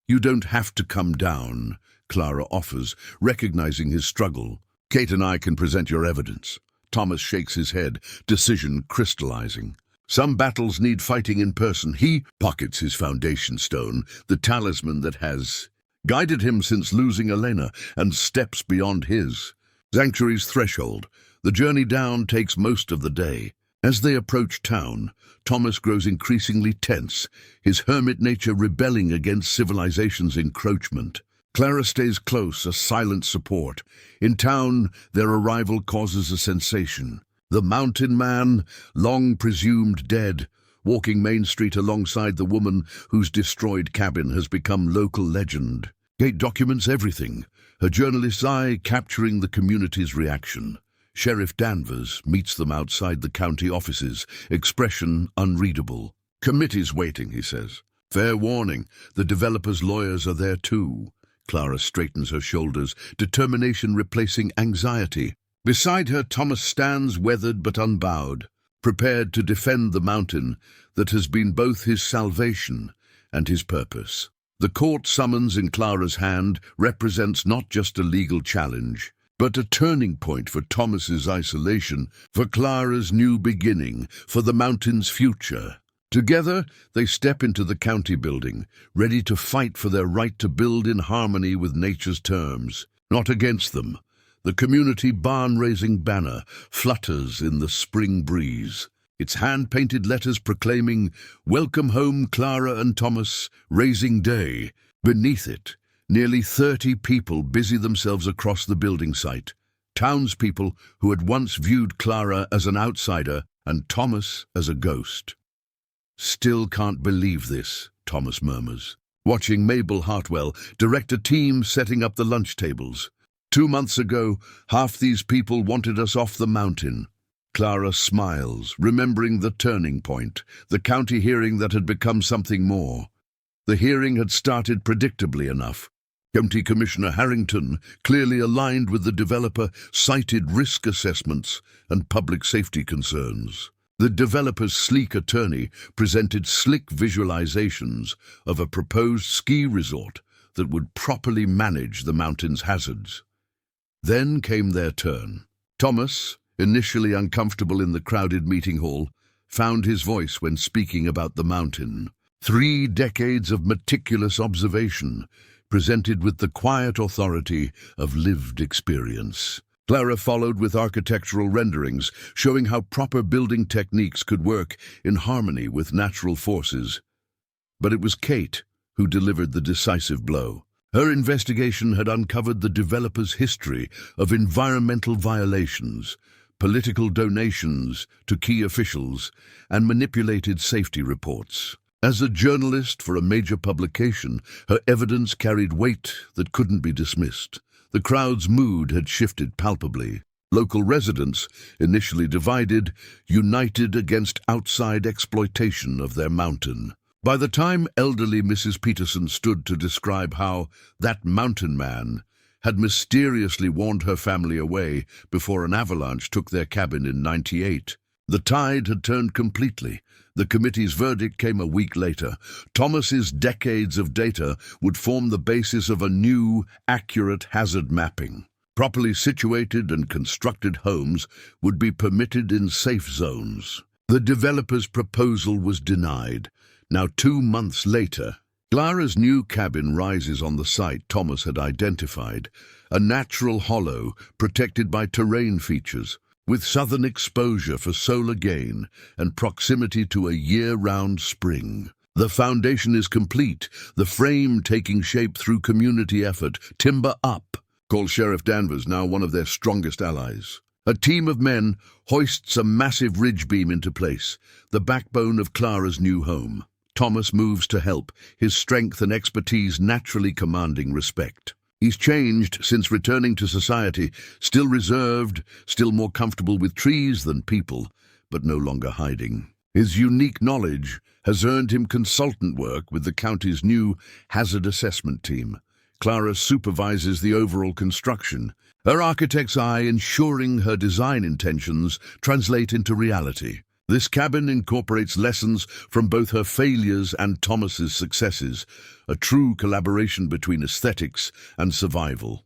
S1: You don't have to come down, Clara offers, recognizing his struggle. Kate and I can present your evidence. Thomas shakes his head, decision crystallizing. Some battles need fighting in person. He pockets his foundation stone, the talisman that has guided him since losing Elena, and steps beyond his sanctuary's threshold. The journey down takes most of the day. As they approach town, Thomas grows increasingly tense, his hermit nature rebelling against civilization's encroachment. Clara stays close, a silent support. In town, their arrival causes a sensation. The mountain man, long presumed dead, walking Main Street alongside the woman whose destroyed cabin has become local legend. Kate documents everything, her journalist's eye capturing the community's reaction. Sheriff Danvers meets them outside the county offices, expression unreadable. Committee's waiting, he says. Fair warning, the developer's lawyers are there too. Clara straightens her shoulders, determination replacing anxiety. Beside her, Thomas stands weathered but unbowed, prepared to defend the mountain that has been both his salvation and his purpose. The court summons in Clara's hand represents not just a legal challenge, but a turning point for Thomas's isolation, for Clara's new beginning, for the mountain's future. Together, they step into the county building, ready to fight for their right to build in harmony with nature's terms, not against them. The community barn-raising banner flutters in the spring breeze, its hand-painted letters proclaiming, "Welcome home, Clara and Thomas, raising day." Beneath it, nearly 30 people busy themselves across the building site, townspeople who had once viewed Clara as an outsider and Thomas as a ghost. Still can't believe this, Thomas murmurs, watching Mabel Hartwell direct a team setting up the lunch tables. 2 months ago, half these people wanted us off the mountain. Clara smiles, remembering the turning point, the county hearing that had become something more. The hearing had started predictably enough. County Commissioner Harrington, clearly aligned with the developer, cited risk assessments and public safety concerns. The developer's sleek attorney presented slick visualizations of a proposed ski resort that would properly manage the mountain's hazards. Then came their turn. Thomas, initially uncomfortable in the crowded meeting hall, found his voice when speaking about the mountain. 3 decades of meticulous observation, presented with the quiet authority of lived experience. Clara followed with architectural renderings, showing how proper building techniques could work in harmony with natural forces. But it was Kate who delivered the decisive blow. Her investigation had uncovered the developer's history of environmental violations, political donations to key officials, and manipulated safety reports. As a journalist for a major publication, her evidence carried weight that couldn't be dismissed. The crowd's mood had shifted palpably. Local residents, initially divided, united against outside exploitation of their mountain. By the time elderly Mrs. Peterson stood to describe how that mountain man had mysteriously warned her family away before an avalanche took their cabin in '98, the tide had turned completely. The committee's verdict came a week later. Thomas's decades of data would form the basis of a new, accurate hazard mapping. Properly situated and constructed homes would be permitted in safe zones. The developer's proposal was denied. Now 2 months later, Clara's new cabin rises on the site Thomas had identified, a natural hollow protected by terrain features, with southern exposure for solar gain and proximity to a year-round spring. The foundation is complete, the frame taking shape through community effort. Timber Up, called Sheriff Danvers, now one of their strongest allies. A team of men hoists a massive ridge beam into place, the backbone of Clara's new home. Thomas moves to help, his strength and expertise naturally commanding respect. He's changed since returning to society, still reserved, still more comfortable with trees than people, but no longer hiding. His unique knowledge has earned him consultant work with the county's new hazard assessment team. Clara supervises the overall construction, her architect's eye ensuring her design intentions translate into reality. This cabin incorporates lessons from both her failures and Thomas's successes, a true collaboration between aesthetics and survival.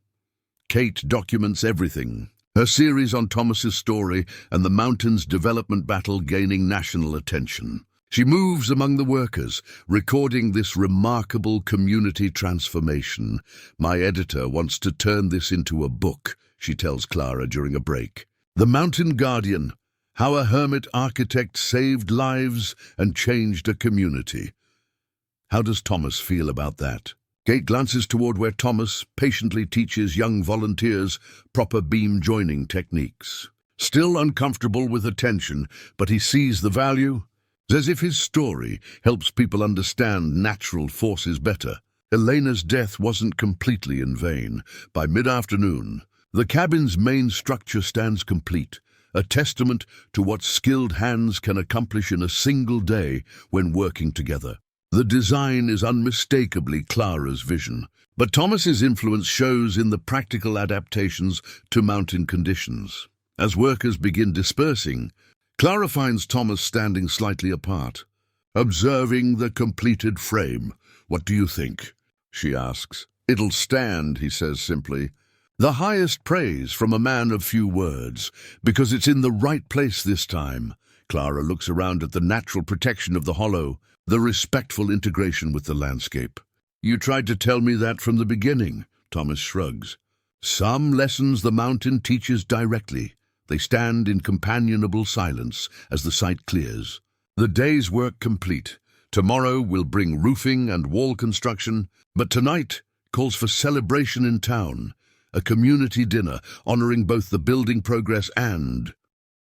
S1: Kate documents everything, her series on Thomas's story and the mountain's development battle gaining national attention. She moves among the workers, recording this remarkable community transformation. My editor wants to turn this into a book, she tells Clara during a break. The Mountain Guardian, how a hermit architect saved lives and changed a community. How does Thomas feel about that? Kate glances toward where Thomas patiently teaches young volunteers proper beam joining techniques. Still uncomfortable with attention, but he sees the value, as if his story helps people understand natural forces better. Elena's death wasn't completely in vain. By mid-afternoon, the cabin's main structure stands complete, a testament to what skilled hands can accomplish in a single day when working together. The design is unmistakably Clara's vision, but Thomas's influence shows in the practical adaptations to mountain conditions. As workers begin dispersing, Clara finds Thomas standing slightly apart, observing the completed frame. "What do you think?" she asks. "It'll stand," he says simply. The highest praise from a man of few words, because it's in the right place this time. Clara looks around at the natural protection of the hollow, the respectful integration with the landscape. "You tried to tell me that from the beginning," Thomas shrugs. "Some lessons the mountain teaches directly. They stand in companionable silence as the site clears. The day's work complete. Tomorrow will bring roofing and wall construction, but tonight calls for celebration in town. A community dinner honoring both the building progress and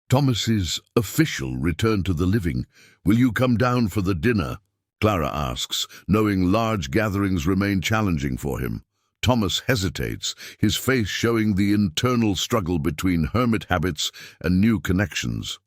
S1: Thomas's official return to the living. "Will you come down for the dinner?" Clara asks, knowing large gatherings remain challenging for him. Thomas hesitates, his face showing the internal struggle between hermit habits and new connections.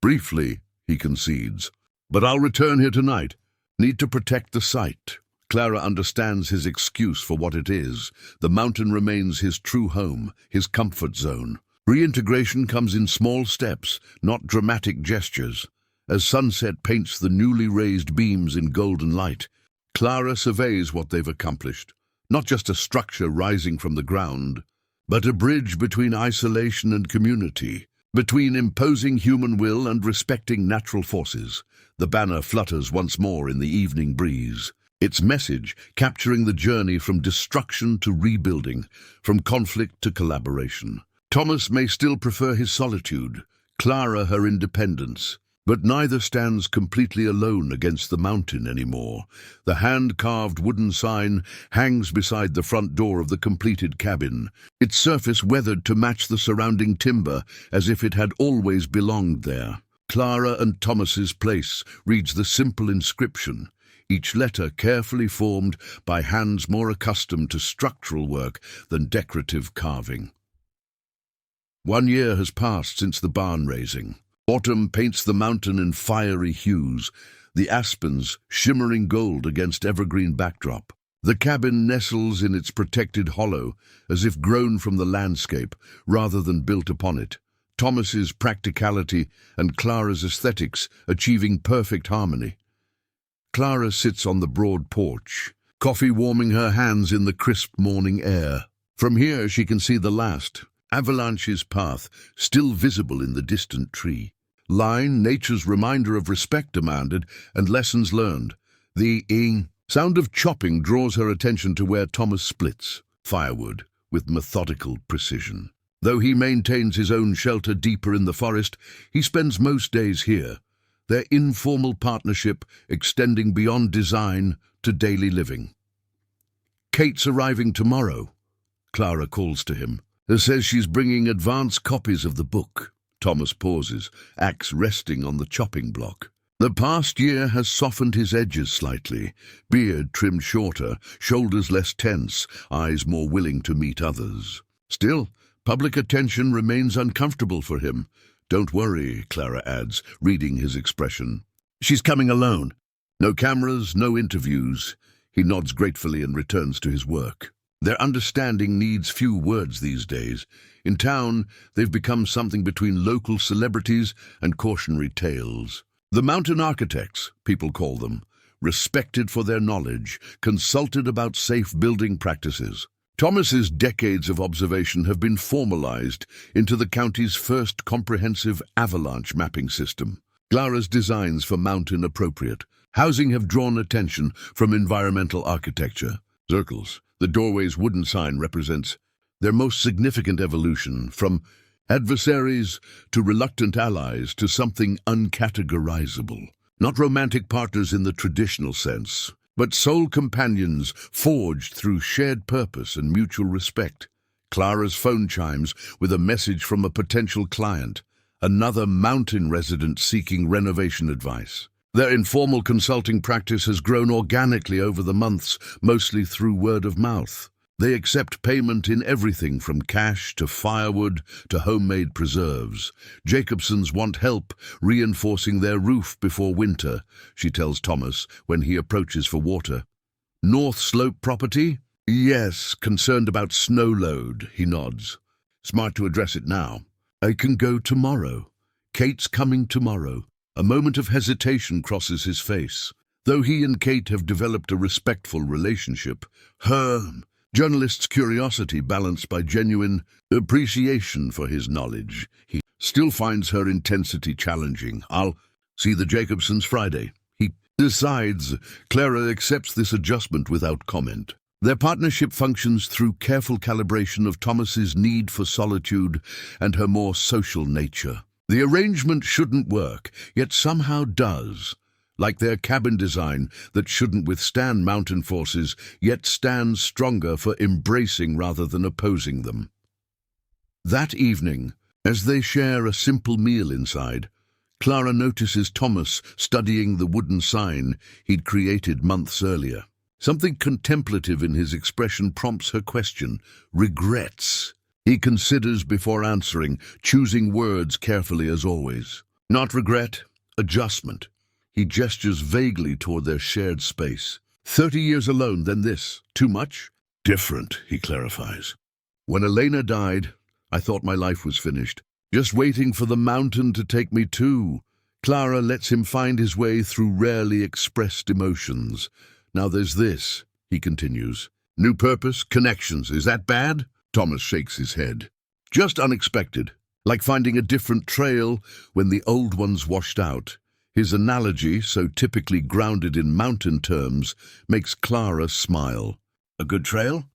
S1: Briefly, he concedes. But I'll return here tonight. Need to protect the site. Clara understands his excuse for what it is. The mountain remains his true home, his comfort zone. Reintegration comes in small steps, not dramatic gestures. As sunset paints the newly raised beams in golden light, Clara surveys what they've accomplished. Not just a structure rising from the ground, but a bridge between isolation and community, between imposing human will and respecting natural forces. The banner flutters once more in the evening breeze, its message capturing the journey from destruction to rebuilding, from conflict to collaboration. Thomas may still prefer his solitude, Clara her independence, but neither stands completely alone against the mountain anymore. The hand-carved wooden sign hangs beside the front door of the completed cabin, its surface weathered to match the surrounding timber as if it had always belonged there. Clara and Thomas's place reads the simple inscription, each letter carefully formed by hands more accustomed to structural work than decorative carving. 1 year has passed since the barn raising. Autumn paints the mountain in fiery hues, the aspens shimmering gold against evergreen backdrop. The cabin nestles in its protected hollow, as if grown from the landscape rather than built upon it. Thomas's practicality and Clara's aesthetics achieving perfect harmony. Clara sits on the broad porch, coffee warming her hands in the crisp morning air. From here she can see the last, Avalanche's path, still visible in the distant tree. Line, nature's reminder of respect demanded and lessons learned. The ing sound of chopping draws her attention to where Thomas splits firewood with methodical precision. Though he maintains his own shelter deeper in the forest, he spends most days here, their informal partnership extending beyond design to daily living. Kate's arriving tomorrow, Clara calls to him. Says she's bringing advance copies of the book. Thomas pauses, axe resting on the chopping block. The past year has softened his edges slightly, beard trimmed shorter, shoulders less tense, eyes more willing to meet others. Still, public attention remains uncomfortable for him. Don't worry, Clara adds, reading his expression. She's coming alone. No cameras, no interviews. He nods gratefully and returns to his work. Their understanding needs few words these days. In town, they've become something between local celebrities and cautionary tales. The mountain architects, people call them, respected for their knowledge, consulted about safe building practices. Thomas's decades of observation have been formalized into the county's first comprehensive avalanche mapping system. Clara's designs for mountain-appropriate housing have drawn attention from environmental architecture. Circles. The doorway's wooden sign represents their most significant evolution, from adversaries to reluctant allies to something uncategorizable. Not romantic partners in the traditional sense, but soul companions forged through shared purpose and mutual respect. Clara's phone chimes with a message from a potential client, another mountain resident seeking renovation advice. Their informal consulting practice has grown organically over the months, mostly through word of mouth. They accept payment in everything from cash to firewood to homemade preserves. Jacobsons want help reinforcing their roof before winter, she tells Thomas when he approaches for water. North Slope property? Yes, concerned about snow load, he nods. Smart to address it now. I can go tomorrow. Kate's coming tomorrow. A moment of hesitation crosses his face. Though he and Kate have developed a respectful relationship, her journalist's curiosity balanced by genuine appreciation for his knowledge, he still finds her intensity challenging. I'll see the Jacobsons Friday. He decides. Clara accepts this adjustment without comment. Their partnership functions through careful calibration of Thomas's need for solitude and her more social nature. The arrangement shouldn't work, yet somehow does. Like their cabin design that shouldn't withstand mountain forces, yet stands stronger for embracing rather than opposing them. That evening, as they share a simple meal inside, Clara notices Thomas studying the wooden sign he'd created months earlier. Something contemplative in his expression prompts her question. Regrets. He considers before answering, choosing words carefully as always. Not regret, adjustment. He gestures vaguely toward their shared space. 30 years alone, then this. Too much? Different, he clarifies. When Elena died, I thought my life was finished. Just waiting for the mountain to take me too. Clara lets him find his way through rarely expressed emotions. Now there's this, he continues. New purpose, connections. Is that bad? Thomas shakes his head. Just unexpected. Like finding a different trail when the old one's washed out. His analogy, so typically grounded in mountain terms, makes Clara smile. A good trail?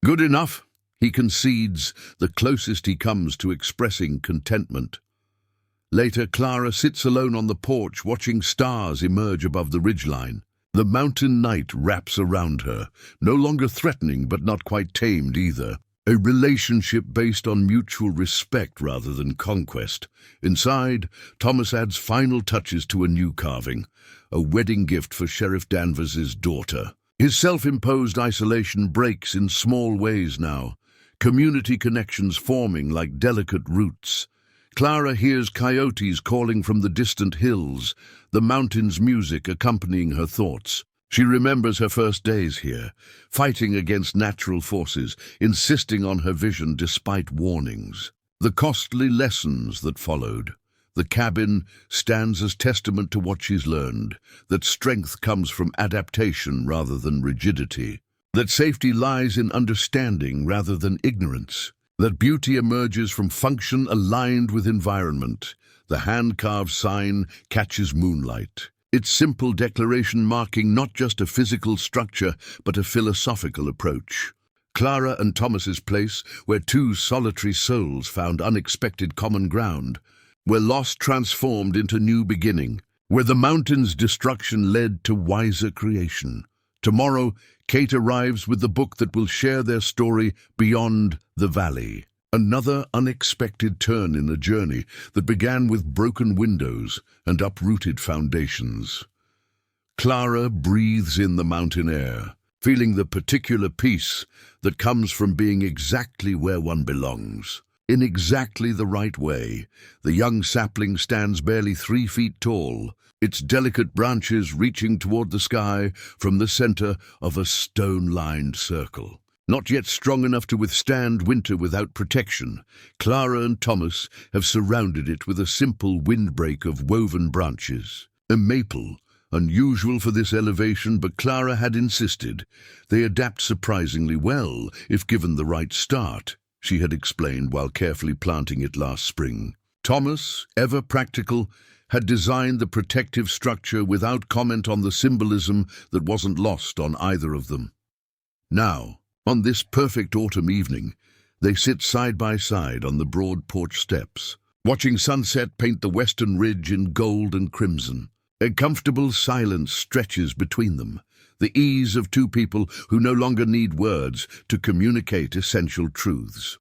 S1: Good enough, he concedes, the closest he comes to expressing contentment. Later, Clara sits alone on the porch watching stars emerge above the ridgeline. The mountain night wraps around her, no longer threatening but not quite tamed either. A relationship based on mutual respect rather than conquest. Inside, Thomas adds final touches to a new carving, a wedding gift for Sheriff Danvers's daughter. His self-imposed isolation breaks in small ways now, community connections forming like delicate roots. Clara hears coyotes calling from the distant hills, the mountain's music accompanying her thoughts. She remembers her first days here, fighting against natural forces, insisting on her vision despite warnings. The costly lessons that followed. The cabin stands as testament to what she's learned, that strength comes from adaptation rather than rigidity, that safety lies in understanding rather than ignorance, that beauty emerges from function aligned with environment. The hand-carved sign catches moonlight. Its simple declaration marking not just a physical structure, but a philosophical approach. Clara and Thomas's place, where two solitary souls found unexpected common ground, where loss transformed into new beginning, where the mountain's destruction led to wiser creation. Tomorrow, Kate arrives with the book that will share their story beyond the valley. Another unexpected turn in a journey that began with broken windows and uprooted foundations. Clara breathes in the mountain air, feeling the particular peace that comes from being exactly where one belongs. In exactly the right way, the young sapling stands barely 3 feet tall, its delicate branches reaching toward the sky from the center of a stone-lined circle. Not yet strong enough to withstand winter without protection, Clara and Thomas have surrounded it with a simple windbreak of woven branches. A maple, unusual for this elevation, but Clara had insisted. They adapt surprisingly well if given the right start, she had explained while carefully planting it last spring. Thomas, ever practical, had designed the protective structure without comment on the symbolism that wasn't lost on either of them. Now, on this perfect autumn evening, they sit side by side on the broad porch steps, watching sunset paint the western ridge in gold and crimson. A comfortable silence stretches between them, the ease of two people who no longer need words to communicate essential truths.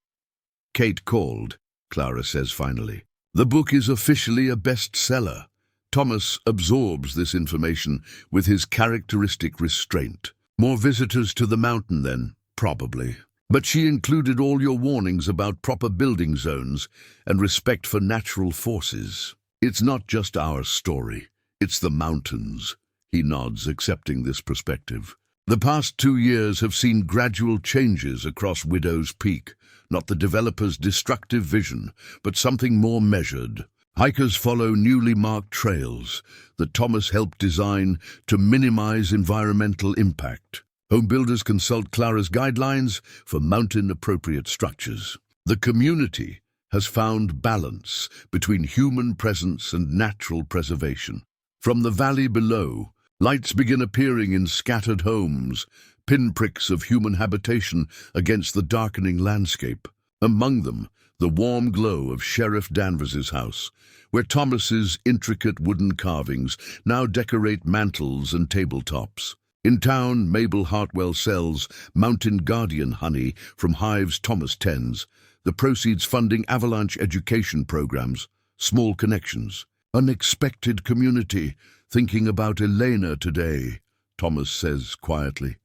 S1: Kate called, Clara says finally. The book is officially a bestseller. Thomas absorbs this information with his characteristic restraint. More visitors to the mountain then? Probably. But she included all your warnings about proper building zones and respect for natural forces. It's not just our story, it's the mountains. He nods, accepting this perspective. The past 2 years have seen gradual changes across Widow's Peak, not the developer's destructive vision, but something more measured. Hikers follow newly marked trails that Thomas helped design to minimize environmental impact. Home builders consult Clara's guidelines for mountain-appropriate structures. The community has found balance between human presence and natural preservation. From the valley below, lights begin appearing in scattered homes, pinpricks of human habitation against the darkening landscape. Among them, the warm glow of Sheriff Danvers's house, where Thomas's intricate wooden carvings now decorate mantels and tabletops. In town, Mabel Hartwell sells Mountain Guardian honey from hives Thomas tends, the proceeds funding avalanche education programs. Small connections. Unexpected community, thinking about Elena today, Thomas says quietly.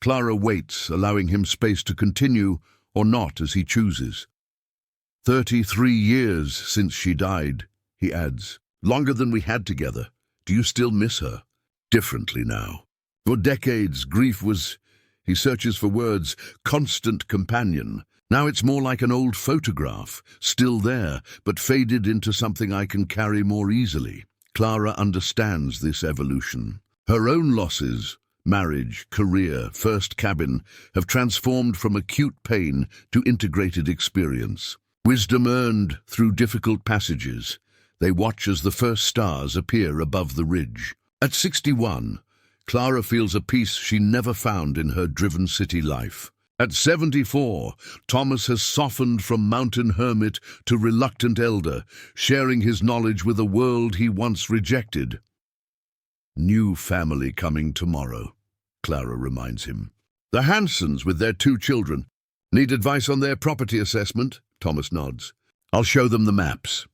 S1: Clara waits, allowing him space to continue or not as he chooses. 33 years since she died, he adds. Longer than we had together. Do you still miss her? Differently now. For decades, grief was, he searches for words, constant companion. Now it's more like an old photograph, still there, but faded into something I can carry more easily. Clara understands this evolution. Her own losses, marriage, career, first cabin, have transformed from acute pain to integrated experience. Wisdom earned through difficult passages. They watch as the first stars appear above the ridge. At 61, Clara feels a peace she never found in her driven city life. At 74, Thomas has softened from mountain hermit to reluctant elder, sharing his knowledge with a world he once rejected. New family coming tomorrow, Clara reminds him. The Hansons, with their 2 children, need advice on their property assessment, Thomas nods. I'll show them the maps.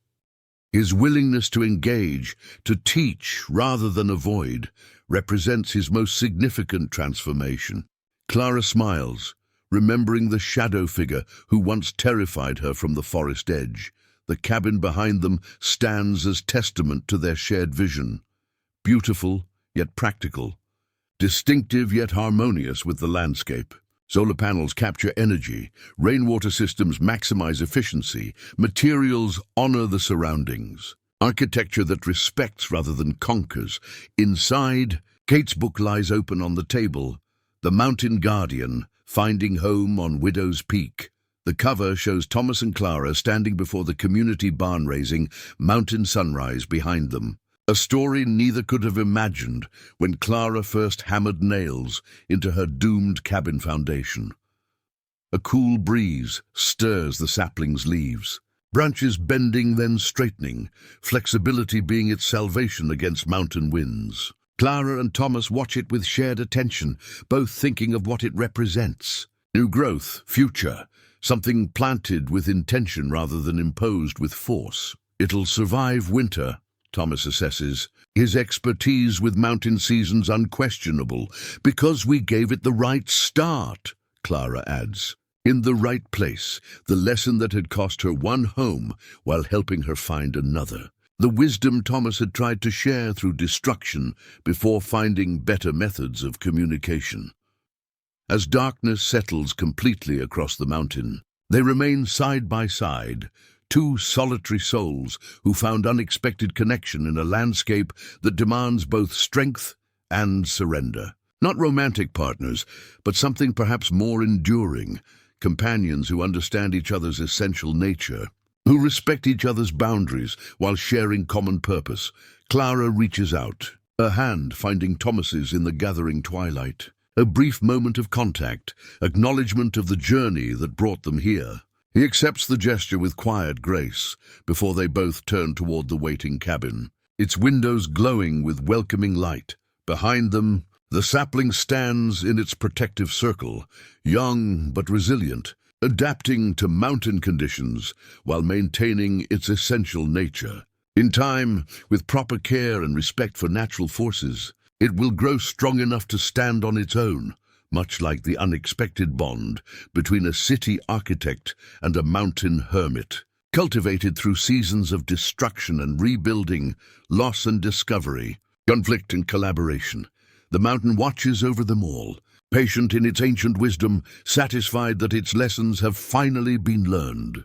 S1: His willingness to engage, to teach rather than avoid, represents his most significant transformation. Clara smiles, remembering the shadow figure who once terrified her from the forest edge. The cabin behind them stands as testament to their shared vision. Beautiful, yet practical. Distinctive, yet harmonious with the landscape. Solar panels capture energy, rainwater systems maximize efficiency, materials honor the surroundings. Architecture that respects rather than conquers. Inside, Kate's book lies open on the table, The Mountain Guardian, Finding Home on Widow's Peak. The cover shows Thomas and Clara standing before the community barn raising mountain sunrise behind them. A story neither could have imagined when Clara first hammered nails into her doomed cabin foundation. A cool breeze stirs the sapling's leaves, branches bending then straightening, flexibility being its salvation against mountain winds. Clara and Thomas watch it with shared attention, both thinking of what it represents. New growth, future, something planted with intention rather than imposed with force. It'll survive winter, Thomas assesses, his expertise with mountain seasons unquestionable, because we gave it the right start, Clara adds. In the right place, the lesson that had cost her one home while helping her find another. The wisdom Thomas had tried to share through destruction before finding better methods of communication. As darkness settles completely across the mountain, they remain side by side, 2 solitary souls who found unexpected connection in a landscape that demands both strength and surrender. Not romantic partners, but something perhaps more enduring, companions who understand each other's essential nature, who respect each other's boundaries while sharing common purpose. Clara reaches out, her hand finding Thomas's in the gathering twilight. A brief moment of contact, acknowledgement of the journey that brought them here. He accepts the gesture with quiet grace before they both turn toward the waiting cabin, its windows glowing with welcoming light. Behind them, the sapling stands in its protective circle, young but resilient, adapting to mountain conditions while maintaining its essential nature. In time, with proper care and respect for natural forces, it will grow strong enough to stand on its own, much like the unexpected bond between a city architect and a mountain hermit, cultivated through seasons of destruction and rebuilding, loss and discovery, conflict and collaboration. The mountain watches over them all, patient in its ancient wisdom, satisfied that its lessons have finally been learned.